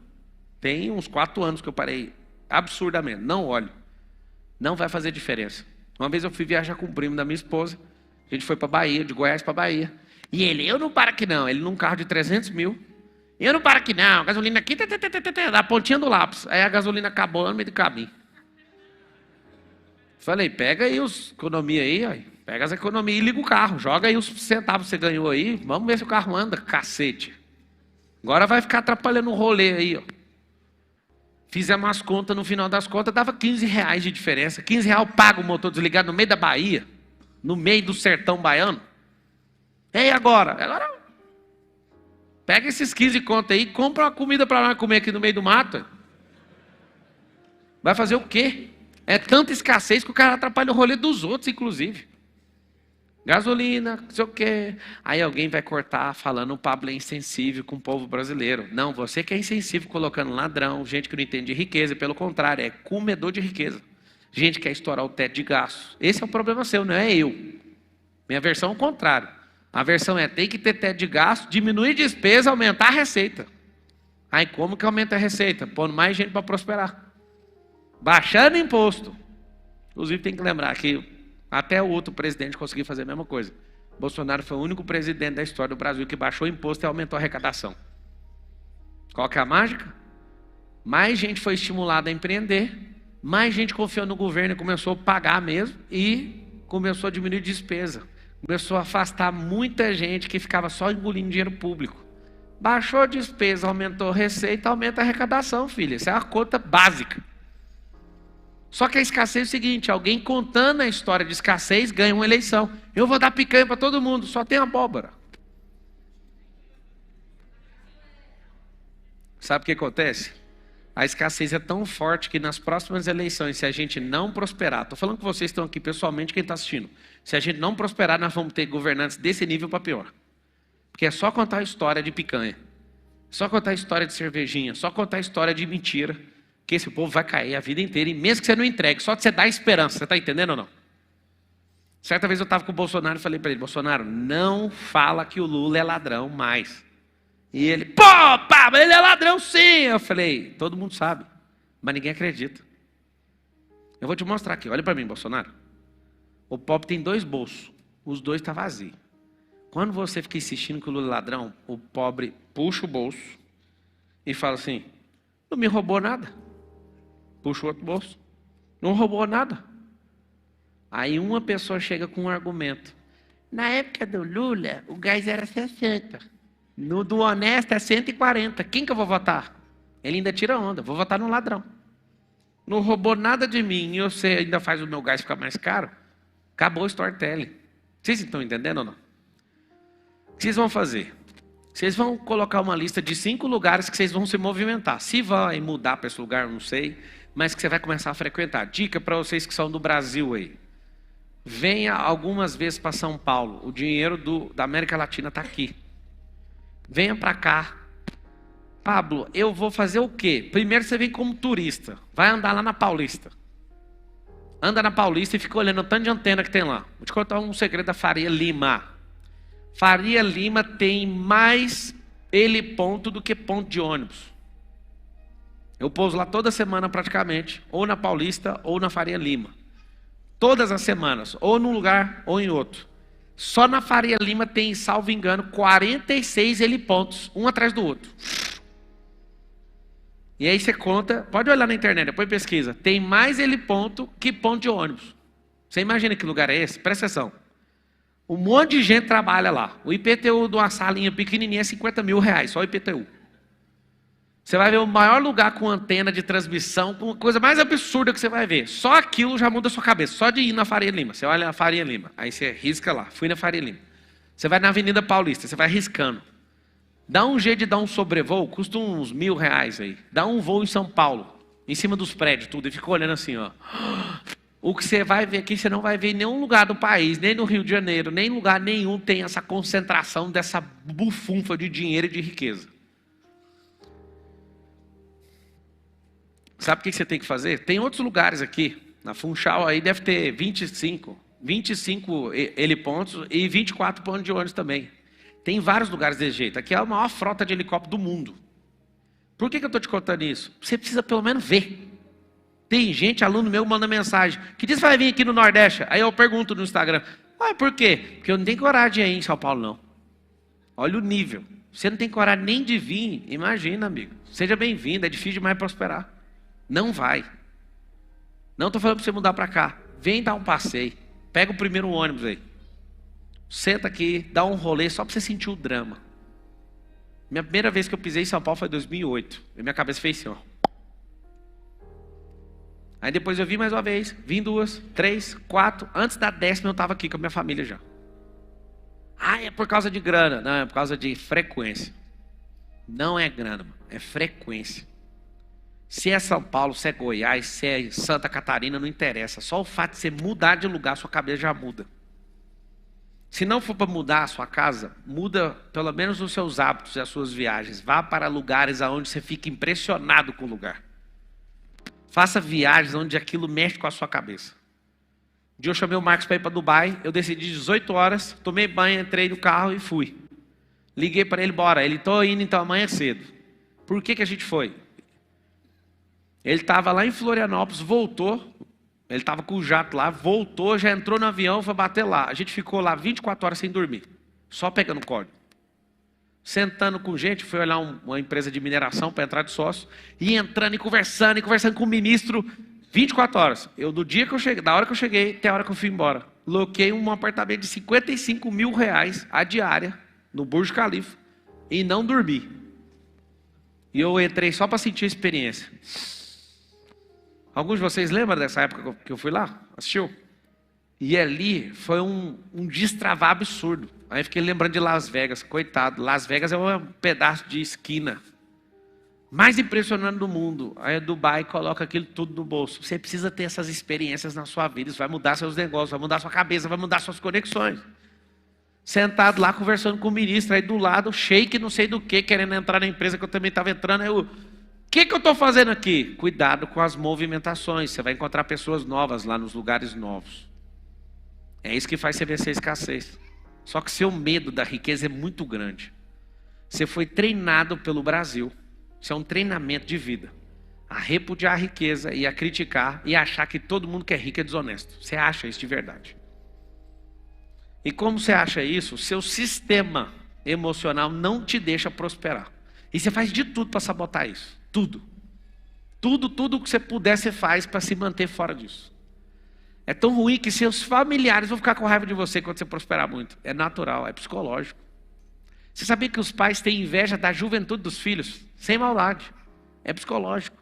Tem uns 4 anos que eu parei absurdamente. Não olho. Não vai fazer diferença. Uma vez eu fui viajar com o primo da minha esposa. A gente foi para Bahia, de Goiás para Bahia. E ele, eu não paro aqui não. Ele num carro de 300 mil. Eu não paro aqui não. Gasolina aqui, da pontinha do lápis. Aí a gasolina acabou no meio do caminho. Falei, pega aí os economia aí, ó. Pega as economias e liga o carro. Joga aí os centavos que você ganhou aí. Vamos ver se o carro anda, cacete. Agora vai ficar atrapalhando o rolê aí, ó. Fizemos as contas, no final das contas, dava R$15 de diferença. R$15 paga o motor desligado no meio da Bahia. No meio do sertão baiano. E agora? Agora, pega esses 15 contas aí e compra uma comida para nós comer aqui no meio do mato. Vai fazer o quê? É tanta escassez que o cara atrapalha o rolê dos outros, inclusive. Gasolina, não sei o quê. Aí alguém vai cortar falando o Pablo é insensível com o povo brasileiro. Não, você que é insensível colocando ladrão, gente que não entende de riqueza. Pelo contrário, é comedor de riqueza. Gente que quer estourar o teto de gastos. Esse é o problema seu, não é eu. Minha versão é o contrário. A versão é tem que ter teto de gasto, diminuir despesa, aumentar a receita. Aí como que aumenta a receita? Pondo mais gente para prosperar. Baixando imposto. Inclusive tem que lembrar que até o outro presidente conseguiu fazer a mesma coisa. Bolsonaro foi o único presidente da história do Brasil que baixou o imposto e aumentou a arrecadação. Qual que é a mágica? Mais gente foi estimulada a empreender, mais gente confiou no governo e começou a pagar mesmo e começou a diminuir despesa. Começou a afastar muita gente que ficava só engolindo dinheiro público. Baixou a despesa, aumentou a receita, aumenta a arrecadação, filha. Isso é uma conta básica. Só que a escassez é o seguinte, alguém contando a história de escassez ganha uma eleição. Eu vou dar picanha para todo mundo, só tem abóbora. Sabe o que acontece? A escassez é tão forte que nas próximas eleições, se a gente não prosperar, estou falando que vocês estão aqui pessoalmente, quem está assistindo, se a gente não prosperar, nós vamos ter governantes desse nível para pior. Porque é só contar a história de picanha, só contar a história de cervejinha, só contar a história de mentira, que esse povo vai cair a vida inteira, e mesmo que você não entregue, só de você dar esperança, você está entendendo ou não? Certa vez eu estava com o Bolsonaro e falei para ele, Bolsonaro, não fala que o Lula é ladrão mais. E ele, pô, Pablo, ele é ladrão sim. Eu falei, todo mundo sabe, mas ninguém acredita. Eu vou te mostrar aqui, olha para mim, Bolsonaro. O pobre tem 2 bolsos, os 2 estão vazios. Quando você fica insistindo que o Lula é ladrão, o pobre puxa o bolso e fala assim, não me roubou nada. Puxa o outro bolso, não roubou nada. Aí uma pessoa chega com um argumento. Na época do Lula, o gás era 60. No do honesto é 140. Quem que eu vou votar? Ele ainda tira onda. Vou votar no ladrão. Não roubou nada de mim e você ainda faz o meu gás ficar mais caro? Acabou o storytelling. Vocês estão entendendo ou não? O que vocês vão fazer? Vocês vão colocar uma lista de 5 lugares que vocês vão se movimentar. Se vai mudar para esse lugar, eu não sei. Mas que você vai começar a frequentar. Dica para vocês que são do Brasil aí. Venha algumas vezes para São Paulo. O dinheiro da América Latina está aqui. Venha para cá. Pablo, eu vou fazer o quê? Primeiro você vem como turista. Vai andar lá na Paulista. Anda na Paulista e fica olhando o tanto de antena que tem lá. Vou te contar um segredo da Faria Lima. Faria Lima tem mais heliponto do que ponto de ônibus. Eu pouso lá toda semana praticamente. Ou na Paulista ou na Faria Lima. Todas as semanas. Ou num lugar ou em outro. Só na Faria Lima tem, salvo engano, 46 helipontos, um atrás do outro. E aí você conta, pode olhar na internet, depois pesquisa. Tem mais heliponto que ponto de ônibus. Você imagina que lugar é esse? Presta atenção. Um monte de gente trabalha lá. O IPTU de uma salinha pequenininha é R$50 mil, só o IPTU. Você vai ver o maior lugar com antena de transmissão, com a coisa mais absurda que você vai ver. Só aquilo já muda a sua cabeça, só de ir na Faria Lima. Você olha na Faria Lima, aí você risca lá, fui na Faria Lima. Você vai na Avenida Paulista, você vai riscando. Dá um jeito de dar um sobrevoo, custa uns R$1.000 aí. Dá um voo em São Paulo, em cima dos prédios, tudo, e fica olhando assim, ó. O que você vai ver aqui, você não vai ver em nenhum lugar do país, nem no Rio de Janeiro, nem em lugar nenhum tem essa concentração dessa bufunfa de dinheiro e de riqueza. Sabe o que você tem que fazer? Tem outros lugares aqui. Na Funchal aí deve ter 25 helipontos e 24 pontos de ônibus também. Tem vários lugares desse jeito. Aqui é a maior frota de helicóptero do mundo. Por que eu estou te contando isso? Você precisa pelo menos ver. Tem gente, aluno meu, manda mensagem. Que diz que vai vir aqui no Nordeste? Aí eu pergunto no Instagram. Ah, por quê? Porque eu não tenho coragem de ir em São Paulo, não. Olha o nível. Você não tem coragem nem de vir. Imagina, amigo. Seja bem-vindo. É difícil demais prosperar. Não vai. Não estou falando para você mudar para cá. Vem dar um passeio. Pega o primeiro ônibus aí. Senta aqui, dá um rolê só para você sentir o drama. Minha primeira vez que eu pisei em São Paulo foi em 2008. E minha cabeça fez assim, ó. Aí depois eu vim mais uma vez. Vim 2, 3, 4. Antes da 10ª eu estava aqui com a minha família já. Ah, é por causa de grana. Não, é por causa de frequência. Não é grana, mano. É frequência. Se é São Paulo, se é Goiás, se é Santa Catarina, não interessa. Só o fato de você mudar de lugar, sua cabeça já muda. Se não for para mudar a sua casa, muda pelo menos os seus hábitos e as suas viagens. Vá para lugares onde você fica impressionado com o lugar. Faça viagens onde aquilo mexe com a sua cabeça. Um dia eu chamei o Marcos para ir para Dubai, eu decidi 18 horas, tomei banho, entrei no carro e fui. Liguei para ele, bora. Ele, tô indo então amanhã cedo. Por que a gente foi? Ele estava lá em Florianópolis, voltou. Ele estava com o jato lá, voltou, já entrou no avião, foi bater lá. A gente ficou lá 24 horas sem dormir, só pegando código. Sentando com gente, fui olhar uma empresa de mineração para entrar de sócio, e entrando e conversando com o ministro, 24 horas. Do dia que eu cheguei, da hora que eu cheguei até a hora que eu fui embora, loquei um apartamento de 55 mil reais a diária, no Burj Khalifa, e não dormi. E eu entrei só para sentir a experiência. Alguns de vocês lembram dessa época que eu fui lá? Assistiu? E ali foi um destravar absurdo. Aí eu fiquei lembrando de Las Vegas. Coitado, Las Vegas é um pedaço de esquina. Mais impressionante do mundo. Aí Dubai coloca aquilo tudo no bolso. Você precisa ter essas experiências na sua vida. Isso vai mudar seus negócios, vai mudar sua cabeça, vai mudar suas conexões. Sentado lá conversando com o ministro. Aí do lado, shake não sei do que, querendo entrar na empresa que eu também estava entrando. Aí eu... O que eu estou fazendo aqui? Cuidado com as movimentações. Você vai encontrar pessoas novas lá nos lugares novos. É isso que faz você vencer a escassez. Só que seu medo da riqueza é muito grande. Você foi treinado pelo Brasil. Isso é um treinamento de vida. A repudiar a riqueza e a criticar e achar que todo mundo que é rico é desonesto. Você acha isso de verdade. E como você acha isso, seu sistema emocional não te deixa prosperar. E você faz de tudo para sabotar isso. Tudo. Tudo que você puder, você faz para se manter fora disso. É tão ruim que seus familiares vão ficar com raiva de você quando você prosperar muito. É natural, é psicológico. Você sabia que os pais têm inveja da juventude dos filhos? Sem maldade. É psicológico.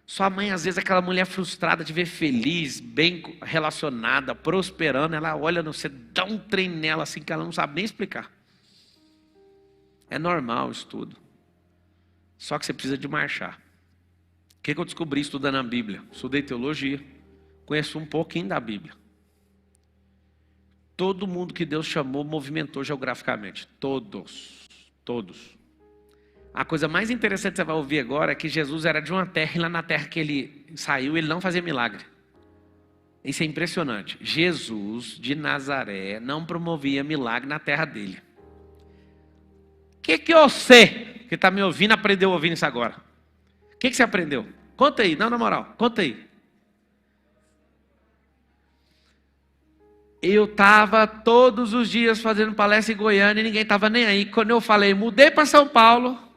Sua mãe, às vezes, aquela mulher frustrada de ver feliz, bem relacionada, prosperando, ela olha no você, dá um trem nela assim que ela não sabe nem explicar. É normal isso tudo. Só que você precisa de marchar. O que eu descobri estudando a Bíblia? Estudei teologia, conheço um pouquinho da Bíblia. Todo mundo que Deus chamou movimentou geograficamente. Todos. A coisa mais interessante que você vai ouvir agora é que Jesus era de uma terra e lá na terra que ele saiu, ele não fazia milagre. Isso é impressionante. Jesus de Nazaré não promovia milagre na terra dele. O que você que está me ouvindo aprendeu ouvindo isso agora? O que você aprendeu? Conta aí, não, na moral, conta aí. Eu estava todos os dias fazendo palestra em Goiânia e ninguém estava nem aí. Quando eu falei, mudei para São Paulo.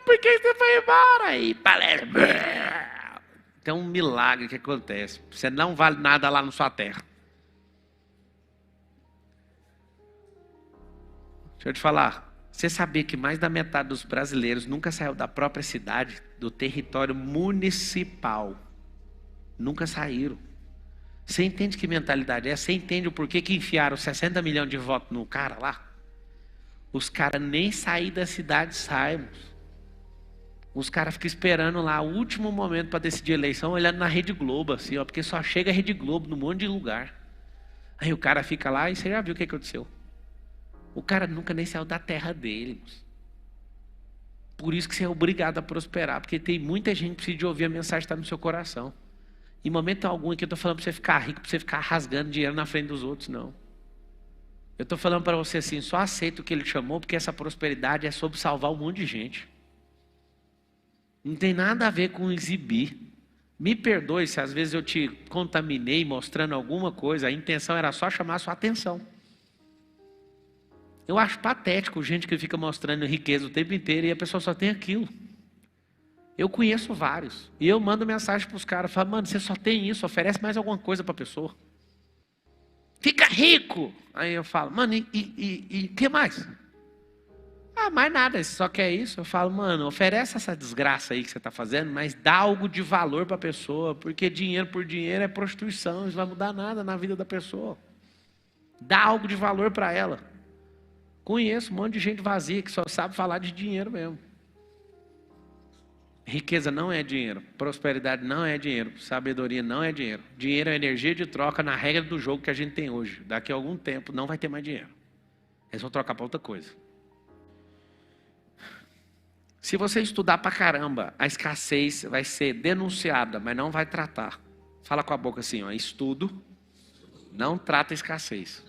Por que você foi embora aí? Palestra. Tem um milagre que acontece. Você não vale nada lá na sua terra. Deixa eu te falar. Você sabia que mais da metade dos brasileiros nunca saiu da própria cidade, do território municipal? Nunca saíram. Você entende que mentalidade é? Você entende o porquê que enfiaram 60 milhões de votos no cara lá? Os caras nem sair da cidade saem. Os caras ficam esperando lá o último momento para decidir a eleição, olhando na Rede Globo, assim, ó, porque só chega a Rede Globo num monte de lugar. Aí o cara fica lá e você já viu o que aconteceu. O cara nunca nem saiu da terra dele. Por isso que você é obrigado a prosperar, porque tem muita gente que precisa de ouvir a mensagem que está no seu coração. Em momento algum aqui eu estou falando para você ficar rico, para você ficar rasgando dinheiro na frente dos outros, não. Eu estou falando para você assim, só aceita o que ele chamou, porque essa prosperidade é sobre salvar um monte de gente. Não tem nada a ver com exibir. Me perdoe se às vezes eu te contaminei mostrando alguma coisa, a intenção era só chamar a sua atenção. Eu acho patético gente que fica mostrando riqueza o tempo inteiro e a pessoa só tem aquilo. Eu conheço vários. E eu mando mensagem para os caras, falo, mano, você só tem isso, oferece mais alguma coisa para a pessoa. Fica rico! Aí eu falo, mano, e que mais? Ah, mais nada, você só quer isso? Eu falo, mano, oferece essa desgraça aí que você está fazendo, mas dá algo de valor para a pessoa, porque dinheiro por dinheiro é prostituição, isso não vai mudar nada na vida da pessoa. Dá algo de valor para ela. Conheço um monte de gente vazia que só sabe falar de dinheiro mesmo. Riqueza não é dinheiro, prosperidade não é dinheiro, sabedoria não é dinheiro. Dinheiro é energia de troca na regra do jogo que a gente tem hoje. Daqui a algum tempo não vai ter mais dinheiro. Eles vão trocar para outra coisa. Se você estudar pra caramba, a escassez vai ser denunciada, mas não vai tratar. Fala com a boca assim, ó, estudo não trata a escassez.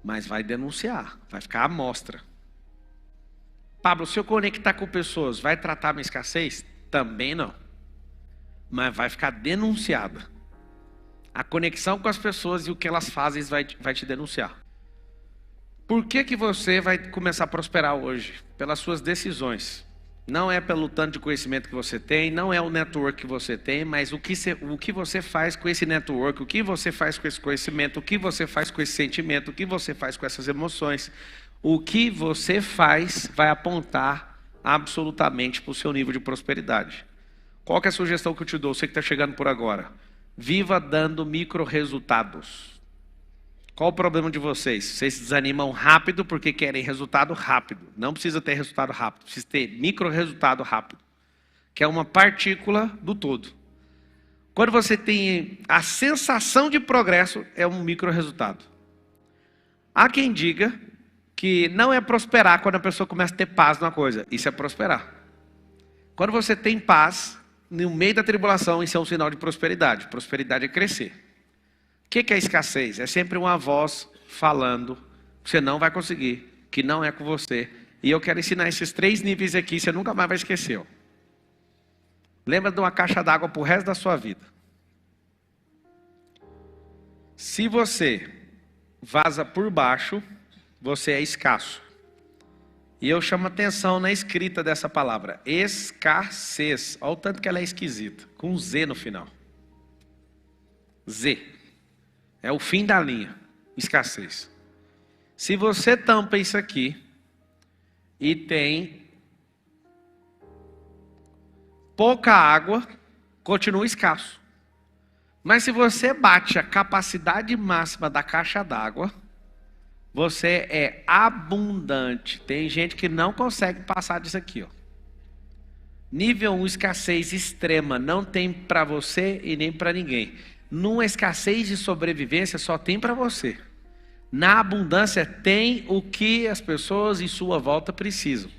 Mas vai denunciar, vai ficar à mostra. Pablo, se eu conectar com pessoas, vai tratar a minha escassez? Também não. Mas vai ficar denunciada. A conexão com as pessoas e o que elas fazem vai te denunciar. Por que você vai começar a prosperar hoje? Pelas suas decisões. Não é pelo tanto de conhecimento que você tem, não é o network que você tem, mas o que você faz com esse network, o que você faz com esse conhecimento, o que você faz com esse sentimento, o que você faz com essas emoções. O que você faz vai apontar absolutamente para o seu nível de prosperidade. Qual que é a sugestão que eu te dou, você que está chegando por agora? Viva dando micro resultados. Qual o problema de vocês? Vocês desanimam rápido porque querem resultado rápido. Não precisa ter resultado rápido, precisa ter micro resultado rápido, que é uma partícula do todo. Quando você tem a sensação de progresso, é um micro resultado. Há quem diga que não é prosperar quando a pessoa começa a ter paz numa coisa. Isso é prosperar. Quando você tem paz, no meio da tribulação, isso é um sinal de prosperidade. Prosperidade é crescer. O que é a escassez? É sempre uma voz falando que você não vai conseguir, que não é com você. E eu quero ensinar esses 3 níveis aqui, você nunca mais vai esquecer. Ó. Lembra de uma caixa d'água para o resto da sua vida. Se você vaza por baixo, você é escasso. E eu chamo atenção na escrita dessa palavra. Escassez. Olha o tanto que ela é esquisita. Com um Z no final. Z. É o fim da linha. Escassez. Se você tampa isso aqui e tem pouca água, continua escasso. Mas se você bate a capacidade máxima da caixa d'água, você é abundante. Tem gente que não consegue passar disso aqui, ó. Nível 1, escassez extrema. Não tem para você e nem para ninguém. Numa escassez de sobrevivência, só tem para você. Na abundância, tem o que as pessoas em sua volta precisam.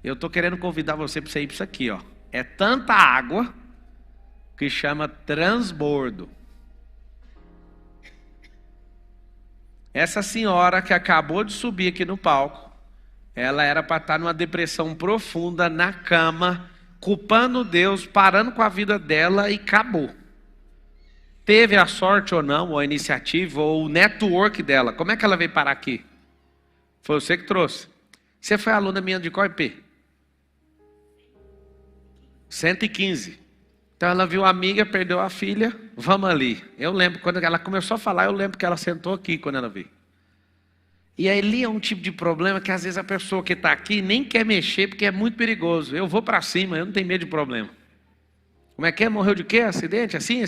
Eu estou querendo convidar você para você ir para isso aqui, ó. É tanta água que chama transbordo. Essa senhora que acabou de subir aqui no palco, ela era para estar numa depressão profunda, na cama, culpando Deus, parando com a vida dela e acabou. Teve a sorte ou não, ou a iniciativa, ou o network dela. Como é que ela veio parar aqui? Foi você que trouxe. Você foi aluna minha de qual IP? 115. Então ela viu a amiga, perdeu a filha, vamos ali. Eu lembro, quando ela começou a falar, eu lembro que ela sentou aqui quando ela veio. E ali é um tipo de problema que às vezes a pessoa que está aqui nem quer mexer porque é muito perigoso. Eu vou para cima, eu não tenho medo de problema. Como é que é? Morreu de quê? Acidente? Assim.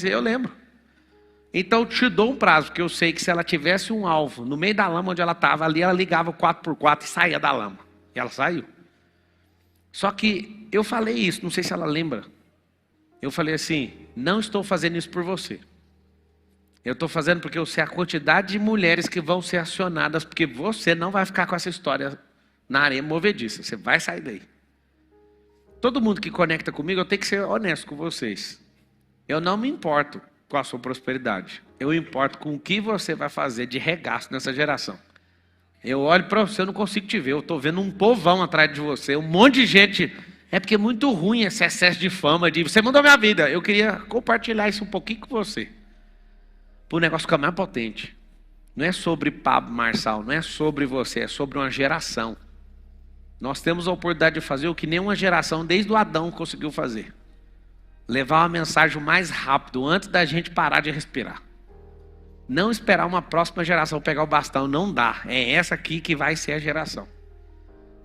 Eu lembro. Então eu te dou um prazo, porque eu sei que se ela tivesse um alvo no meio da lama onde ela estava, ali ela ligava o 4x4 e saía da lama. E ela saiu. Só que eu falei isso, não sei se ela lembra. Eu falei assim, não estou fazendo isso por você. Eu estou fazendo porque eu sei a quantidade de mulheres que vão ser acionadas, porque você não vai ficar com essa história na areia movediça. Você vai sair daí. Todo mundo que conecta comigo, eu tenho que ser honesto com vocês. Eu não me importo com a sua prosperidade. Eu importo com o que você vai fazer de regaço nessa geração. Eu olho para você, eu não consigo te ver. Eu estou vendo um povão atrás de você, um monte de gente É porque é muito ruim esse excesso de fama, de você mudou minha vida. Eu queria compartilhar isso um pouquinho com você. Para o negócio ficar mais potente. Não é sobre Pablo Marçal, não é sobre você, é sobre uma geração. Nós temos a oportunidade de fazer o que nenhuma geração, desde o Adão, conseguiu fazer. Levar uma mensagem o mais rápido, antes da gente parar de respirar. Não esperar uma próxima geração pegar o bastão, não dá. É essa aqui que vai ser a geração.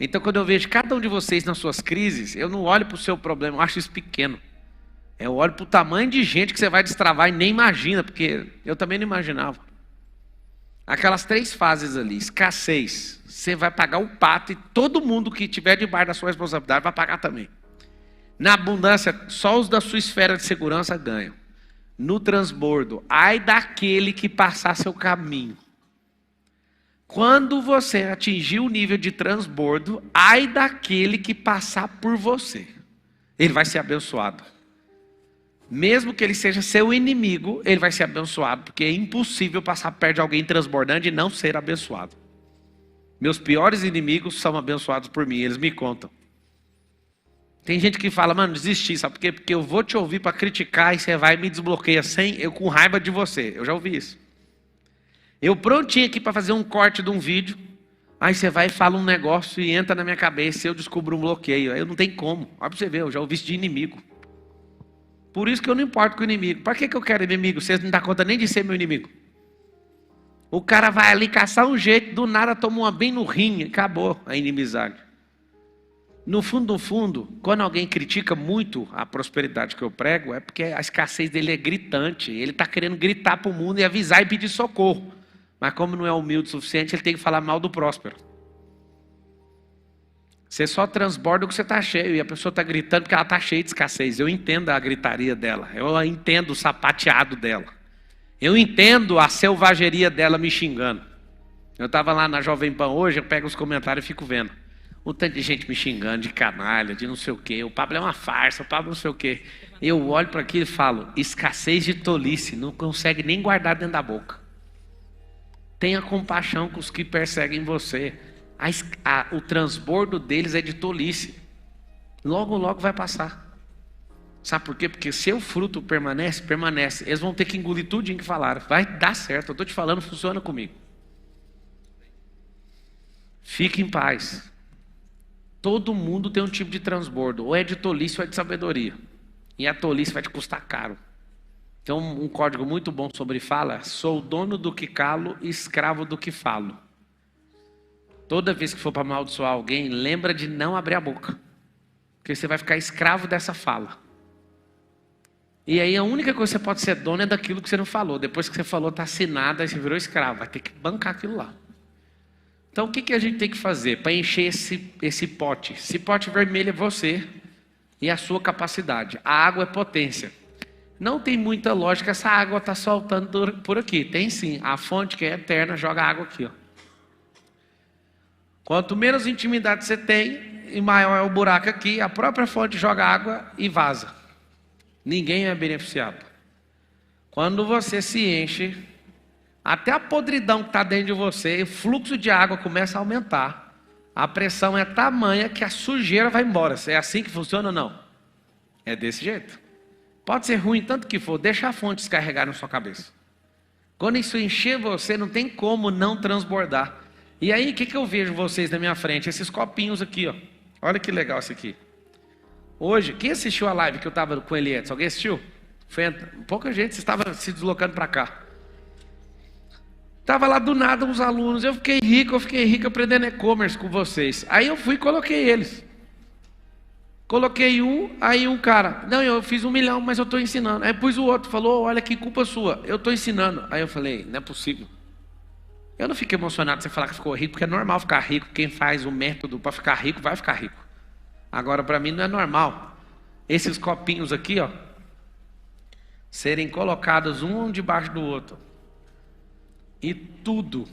Então, quando eu vejo cada um de vocês nas suas crises, eu não olho para o seu problema, eu acho isso pequeno. Eu olho para o tamanho de gente que você vai destravar e nem imagina, porque eu também não imaginava. Aquelas 3 fases ali, escassez, você vai pagar o pato e todo mundo que estiver debaixo da sua responsabilidade vai pagar também. Na abundância, só os da sua esfera de segurança ganham. No transbordo, ai daquele que passar seu caminho. Quando você atingir o nível de transbordo, ai daquele que passar por você. Ele vai ser abençoado. Mesmo que ele seja seu inimigo, ele vai ser abençoado, porque é impossível passar perto de alguém transbordando e não ser abençoado. Meus piores inimigos são abençoados por mim, eles me contam. Tem gente que fala, mano, desisti, sabe por quê? Porque eu vou te ouvir para criticar e você vai e me desbloqueia sem eu com raiva de você. Eu já ouvi isso. Eu prontinho aqui para fazer um corte de um vídeo, aí você vai e fala um negócio e entra na minha cabeça e eu descubro um bloqueio. Aí eu não tenho como. Olha para você ver, eu já ouvi isso de inimigo. Por isso que eu não importo com o inimigo. Para que eu quero inimigo? Vocês não dão conta nem de ser meu inimigo. O cara vai ali caçar um jeito, do nada toma uma bem no rim, acabou a inimizade. No fundo, quando alguém critica muito a prosperidade que eu prego, é porque a escassez dele é gritante. Ele está querendo gritar para o mundo e avisar e pedir socorro. Mas como não é humilde o suficiente, ele tem que falar mal do próspero. Você só transborda o que você está cheio. E a pessoa está gritando porque ela está cheia de escassez. Eu entendo a gritaria dela. Eu entendo o sapateado dela. Eu entendo a selvageria dela me xingando. Eu estava lá na Jovem Pan hoje, eu pego os comentários e fico vendo. Um tanto de gente me xingando, de canalha, de não sei o quê. O Pablo é uma farsa, o Pablo não sei o quê. Eu olho para aquilo e falo, escassez de tolice, não consegue nem guardar dentro da boca. Tenha compaixão com os que perseguem você. O transbordo deles é de tolice. Logo, logo vai passar. Sabe por quê? Porque se o fruto permanece, permanece. Eles vão ter que engolir tudinho que falaram. Vai dar certo, eu estou te falando, funciona comigo. Fique em paz. Todo mundo tem um tipo de transbordo. Ou é de tolice ou é de sabedoria. E a tolice vai te custar caro. Então, um código muito bom sobre fala: sou dono do que calo e escravo do que falo. Toda vez que for para amaldiçoar alguém, lembra de não abrir a boca. Porque você vai ficar escravo dessa fala. E aí a única coisa que você pode ser dono é daquilo que você não falou. Depois que você falou, está assinado, aí você virou escravo. Vai ter que bancar aquilo lá. Então o que a gente tem que fazer para encher esse pote? Esse pote vermelho é você e a sua capacidade. A água é potência. Não tem muita lógica essa água está soltando por aqui. Tem sim. A fonte que é eterna joga água aqui. Ó. Quanto menos intimidade você tem, e maior é o buraco aqui, a própria fonte joga água e vaza. Ninguém é beneficiado. Quando você se enche, até a podridão que está dentro de você, o fluxo de água começa a aumentar. A pressão é tamanha que a sujeira vai embora. É assim que funciona ou não? É desse jeito. Pode ser ruim tanto que for, deixa a fonte descarregar na sua cabeça. Quando isso encher você, não tem como não transbordar. E aí, o que eu vejo vocês na minha frente? Esses copinhos aqui, ó. Olha que legal esse aqui. Hoje, quem assistiu a live que eu estava com ele antes? Alguém assistiu? Pouca gente estava se deslocando para cá. Estava lá do nada uns alunos, eu fiquei rico aprendendo e-commerce com vocês. Aí eu fui e coloquei eles. Coloquei aí um cara, não, eu fiz 1 milhão, mas eu estou ensinando. Aí pus o outro, falou, olha que culpa sua, eu estou ensinando. Aí eu falei, não é possível. Eu não fico emocionado de você falar que ficou rico, porque é normal ficar rico. Quem faz o método para ficar rico, vai ficar rico. Agora, para mim, não é normal esses copinhos aqui, ó, serem colocados um debaixo do outro. E tudo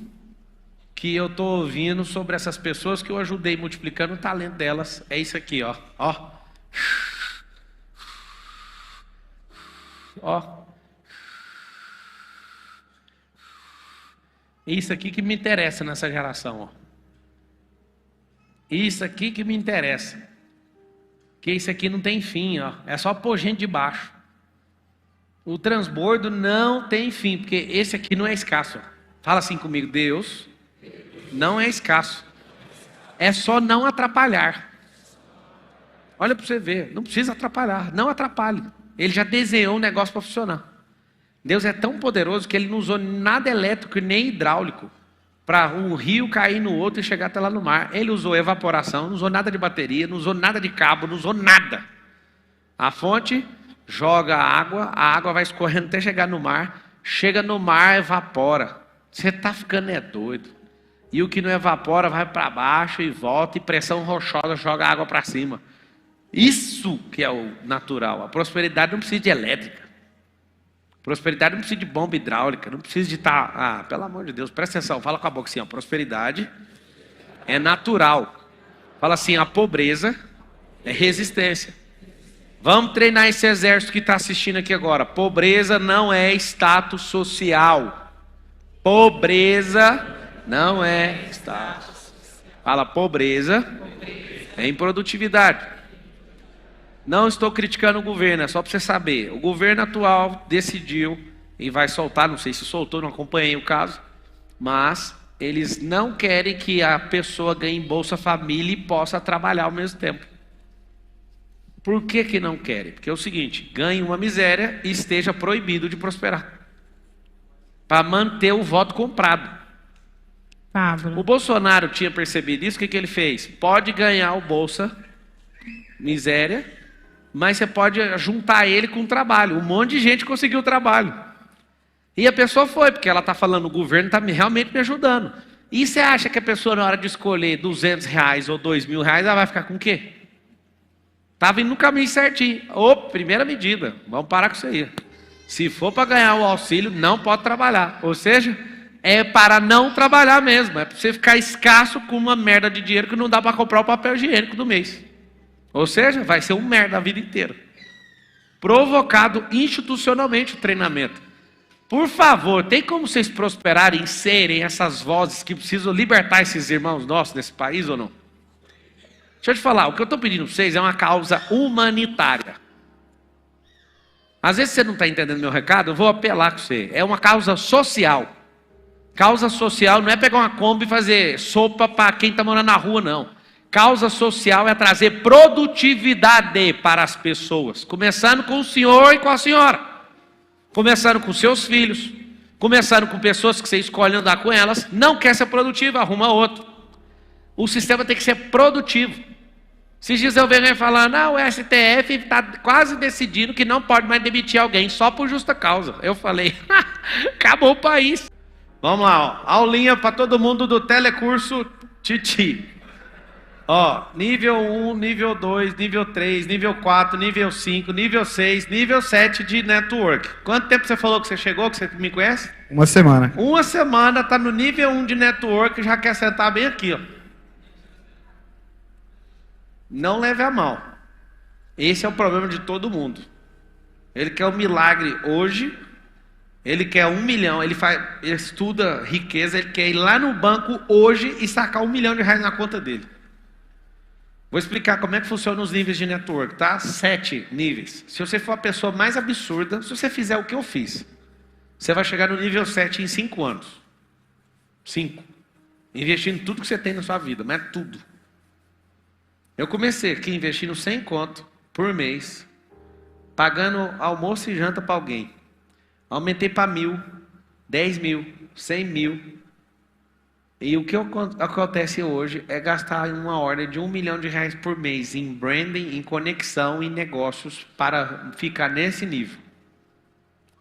que eu estou ouvindo sobre essas pessoas que eu ajudei multiplicando o talento delas, é isso aqui, ó. Ó. Ó. Isso aqui que me interessa nessa geração, ó. Isso aqui que me interessa. Que isso aqui não tem fim, ó. É só pôr gente de baixo. O transbordo não tem fim, porque esse aqui não é escasso. Fala assim comigo, Deus não é escasso. É só não atrapalhar. Olha para você ver, não precisa atrapalhar, não atrapalhe. Ele já desenhou um negócio para funcionar. Deus é tão poderoso que ele não usou nada elétrico nem hidráulico para um rio cair no outro e chegar até lá no mar. Ele usou evaporação, não usou nada de bateria, não usou nada de cabo, não usou nada. A fonte joga a água vai escorrendo até chegar no mar. Chega no mar, evapora. Você está ficando doido. E o que não evapora vai para baixo e volta, e pressão rochosa joga a água para cima. Isso que é o natural. A prosperidade não precisa de elétrica. Prosperidade não precisa de bomba hidráulica, não precisa de estar... pelo amor de Deus, presta atenção, fala com a boca assim, ó, prosperidade é natural. Fala assim, a pobreza é resistência. Vamos treinar esse exército que está assistindo aqui agora. Pobreza não é status social. Pobreza não é status. Fala, pobreza é improdutividade. Não estou criticando o governo, é só para você saber. O governo atual decidiu, e vai soltar, não sei se soltou, não acompanhei o caso, mas eles não querem que a pessoa ganhe Bolsa Família e possa trabalhar ao mesmo tempo. Por que que não querem? Porque é o seguinte, ganhe uma miséria e esteja proibido de prosperar. Para manter o voto comprado. Pablo. O Bolsonaro tinha percebido isso, o que que ele fez? Pode ganhar o Bolsa Miséria, mas você pode juntar ele com o trabalho. Um monte de gente conseguiu trabalho. E a pessoa foi, porque ela está falando, o governo está realmente me ajudando. E você acha que a pessoa, na hora de escolher R$200 ou R$2.000, ela vai ficar com o quê? Estava indo no caminho certinho. Primeira medida, vamos parar com isso aí. Se for para ganhar o auxílio, não pode trabalhar. Ou seja, é para não trabalhar mesmo. É para você ficar escasso com uma merda de dinheiro que não dá para comprar o papel higiênico do mês. Ou seja, vai ser um merda a vida inteira. Provocado institucionalmente o treinamento. Por favor, tem como vocês prosperarem em serem essas vozes que precisam libertar esses irmãos nossos desse país ou não? Deixa eu te falar, o que eu estou pedindo para vocês é uma causa humanitária. Às vezes você não está entendendo meu recado, eu vou apelar com você. É uma causa social. Causa social não é pegar uma Kombi e fazer sopa para quem está morando na rua, não. Causa social é trazer produtividade para as pessoas. Começando com o senhor e com a senhora. Começando com seus filhos. Começando com pessoas que você escolhe andar com elas. Não quer ser produtivo, arruma outro. O sistema tem que ser produtivo. Esses dias eu venho falar, não, o STF está quase decidindo que não pode mais demitir alguém só por justa causa. Eu falei, acabou o país. Vamos lá, ó. Aulinha para todo mundo do telecurso Titi. Ó, nível 1, nível 2, nível 3, nível 4, nível 5, nível 6, nível 7 de network. Quanto tempo você falou que você chegou, que você me conhece? Uma semana. Uma semana, tá no nível 1 de network e já quer sentar bem aqui, ó. Não leve a mal. Esse é o problema de todo mundo. Ele quer um milagre hoje, ele quer 1 milhão, ele estuda riqueza, ele quer ir lá no banco hoje e sacar R$1 milhão na conta dele. Vou explicar como é que funciona os níveis de network, tá? 7 níveis. Se você for a pessoa mais absurda, se você fizer o que eu fiz, você vai chegar no nível 7 em 5 anos. 5. Investindo tudo que você tem na sua vida, mas tudo. Eu comecei aqui investindo 100 conto por mês, pagando almoço e janta para alguém. Aumentei para 1.000, 10.000, 100.000. E o que acontece hoje é gastar uma ordem de R$1 milhão por mês em branding, em conexão, em negócios para ficar nesse nível.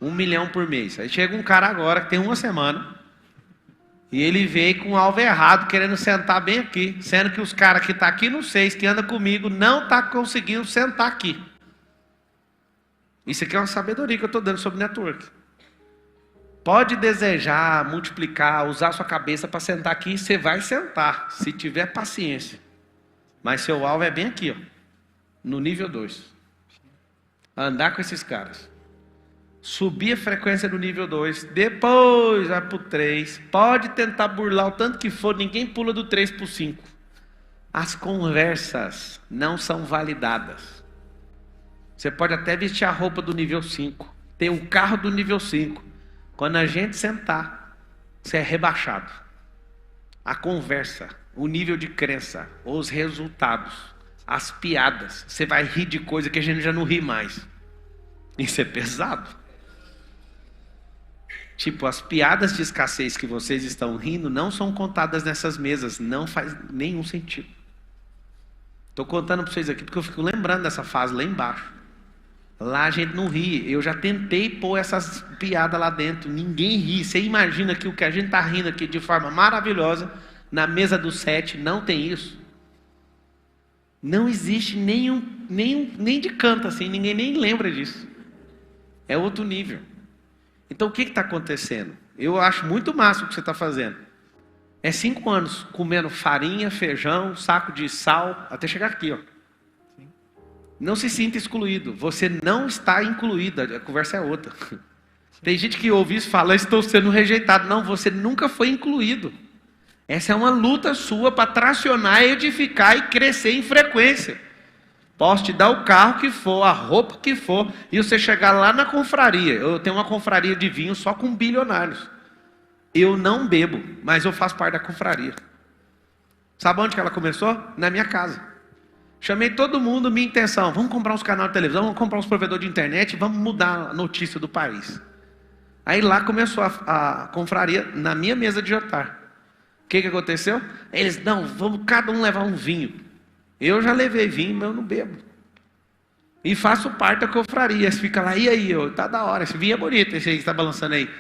1 milhão por mês. Aí chega um cara agora que tem uma semana e ele veio com o alvo errado, querendo sentar bem aqui, sendo que os caras que estão aqui no 6, que andam comigo, não estão conseguindo sentar aqui. Isso aqui é uma sabedoria que eu estou dando sobre network. Pode desejar, multiplicar, usar sua cabeça para sentar aqui, você vai sentar, se tiver paciência. Mas seu alvo é bem aqui, ó, no nível 2. Andar com esses caras. Subir a frequência do nível 2, depois vai para o 3. Pode tentar burlar o tanto que for, ninguém pula do 3 para o 5. As conversas não são validadas. Você pode até vestir a roupa do nível 5, ter um carro do nível 5. Quando a gente sentar, você é rebaixado. A conversa, o nível de crença, os resultados, as piadas. Você vai rir de coisa que a gente já não ri mais. Isso é pesado. Tipo, as piadas de escassez que vocês estão rindo não são contadas nessas mesas. Não faz nenhum sentido. Estou contando para vocês aqui porque eu fico lembrando dessa fase lá embaixo. Lá a gente não ri. Eu já tentei pôr essas piadas lá dentro. Ninguém ri. Você imagina que o que a gente está rindo aqui de forma maravilhosa, na mesa do 7, não tem isso? Não existe nem de canto assim. Ninguém nem lembra disso. É outro nível. Então o que está acontecendo? Eu acho muito massa o que você está fazendo. É 5 anos comendo farinha, feijão, saco de sal, até chegar aqui, ó. Não se sinta excluído. Você não está incluído. A conversa é outra. Tem gente que ouve isso e fala, estou sendo rejeitado. Não, você nunca foi incluído. Essa é uma luta sua para tracionar, edificar e crescer em frequência. Posso te dar o carro que for, a roupa que for, e você chegar lá na confraria. Eu tenho uma confraria de vinho só com bilionários. Eu não bebo, mas eu faço parte da confraria. Sabe onde que ela começou? Na minha casa. Chamei todo mundo, minha intenção, vamos comprar uns canais de televisão, vamos comprar uns provedores de internet, vamos mudar a notícia do país. Aí lá começou a confraria na minha mesa de jantar. O que aconteceu? Eles, não, vamos cada um levar um vinho. Eu já levei vinho, mas eu não bebo. E faço parte da confraria. Você fica lá, e aí? Tá da hora, esse vinho é bonito, esse aí que está balançando aí.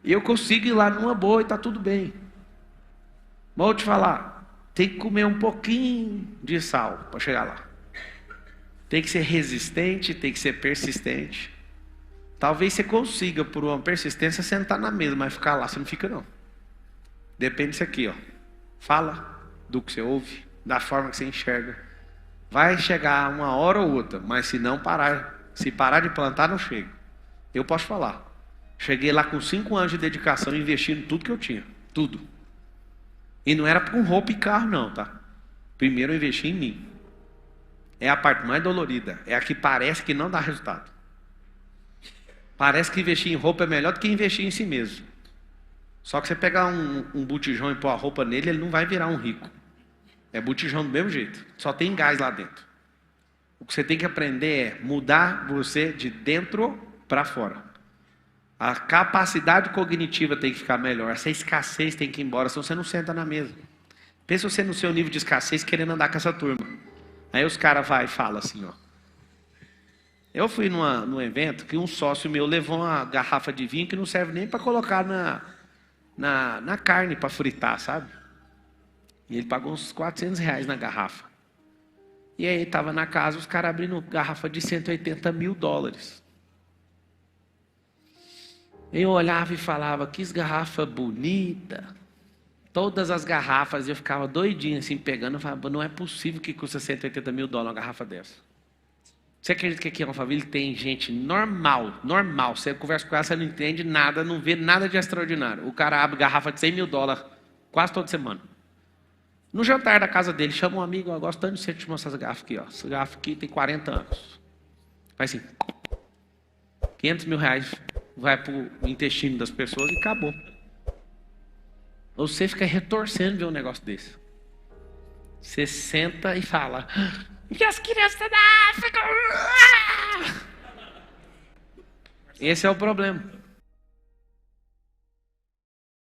E eu consigo ir lá numa boa e tá tudo bem. Mas vou te falar, tem que comer um pouquinho de sal para chegar lá. Tem que ser resistente, tem que ser persistente. Talvez você consiga, por uma persistência, sentar na mesa, mas ficar lá, você não fica não. Depende disso aqui, ó. Fala do que você ouve, da forma que você enxerga. Vai chegar uma hora ou outra, mas se parar de plantar, não chega. Eu posso falar. Cheguei lá com 5 anos de dedicação, investindo tudo que eu tinha. Tudo. E não era com roupa e carro não, tá? Primeiro eu investi em mim. É a parte mais dolorida. É a que parece que não dá resultado. Parece que investir em roupa é melhor do que investir em si mesmo. Só que você pegar um botijão e pôr a roupa nele, ele não vai virar um rico. É botijão do mesmo jeito. Só tem gás lá dentro. O que você tem que aprender é mudar você de dentro para fora. A capacidade cognitiva tem que ficar melhor. Essa escassez tem que ir embora, senão você não senta na mesa. Pensa você no seu nível de escassez querendo andar com essa turma. Aí os caras vai e falam assim, ó. Eu fui num evento que um sócio meu levou uma garrafa de vinho que não serve nem para colocar na carne para fritar, sabe? E ele pagou uns R$400 na garrafa. E aí estava na casa os caras abrindo garrafa de $180 mil. Eu olhava e falava, que garrafa bonita. Todas as garrafas, eu ficava doidinho assim, pegando. Eu falava, não é possível que custa $180 mil uma garrafa dessa. Você acredita que aqui é uma família que tem gente normal. Você conversa com ela, você não entende nada, não vê nada de extraordinário. O cara abre garrafa de $100 mil quase toda semana. No jantar da casa dele, chama um amigo, eu gosto tanto de você te mostrar essa garrafa aqui, ó. Essa garrafa aqui tem 40 anos. Faz assim. R$500 mil vai para o intestino das pessoas e acabou. Você fica retorcendo ver um negócio desse. Você senta e fala, e as crianças da África? Esse é o problema.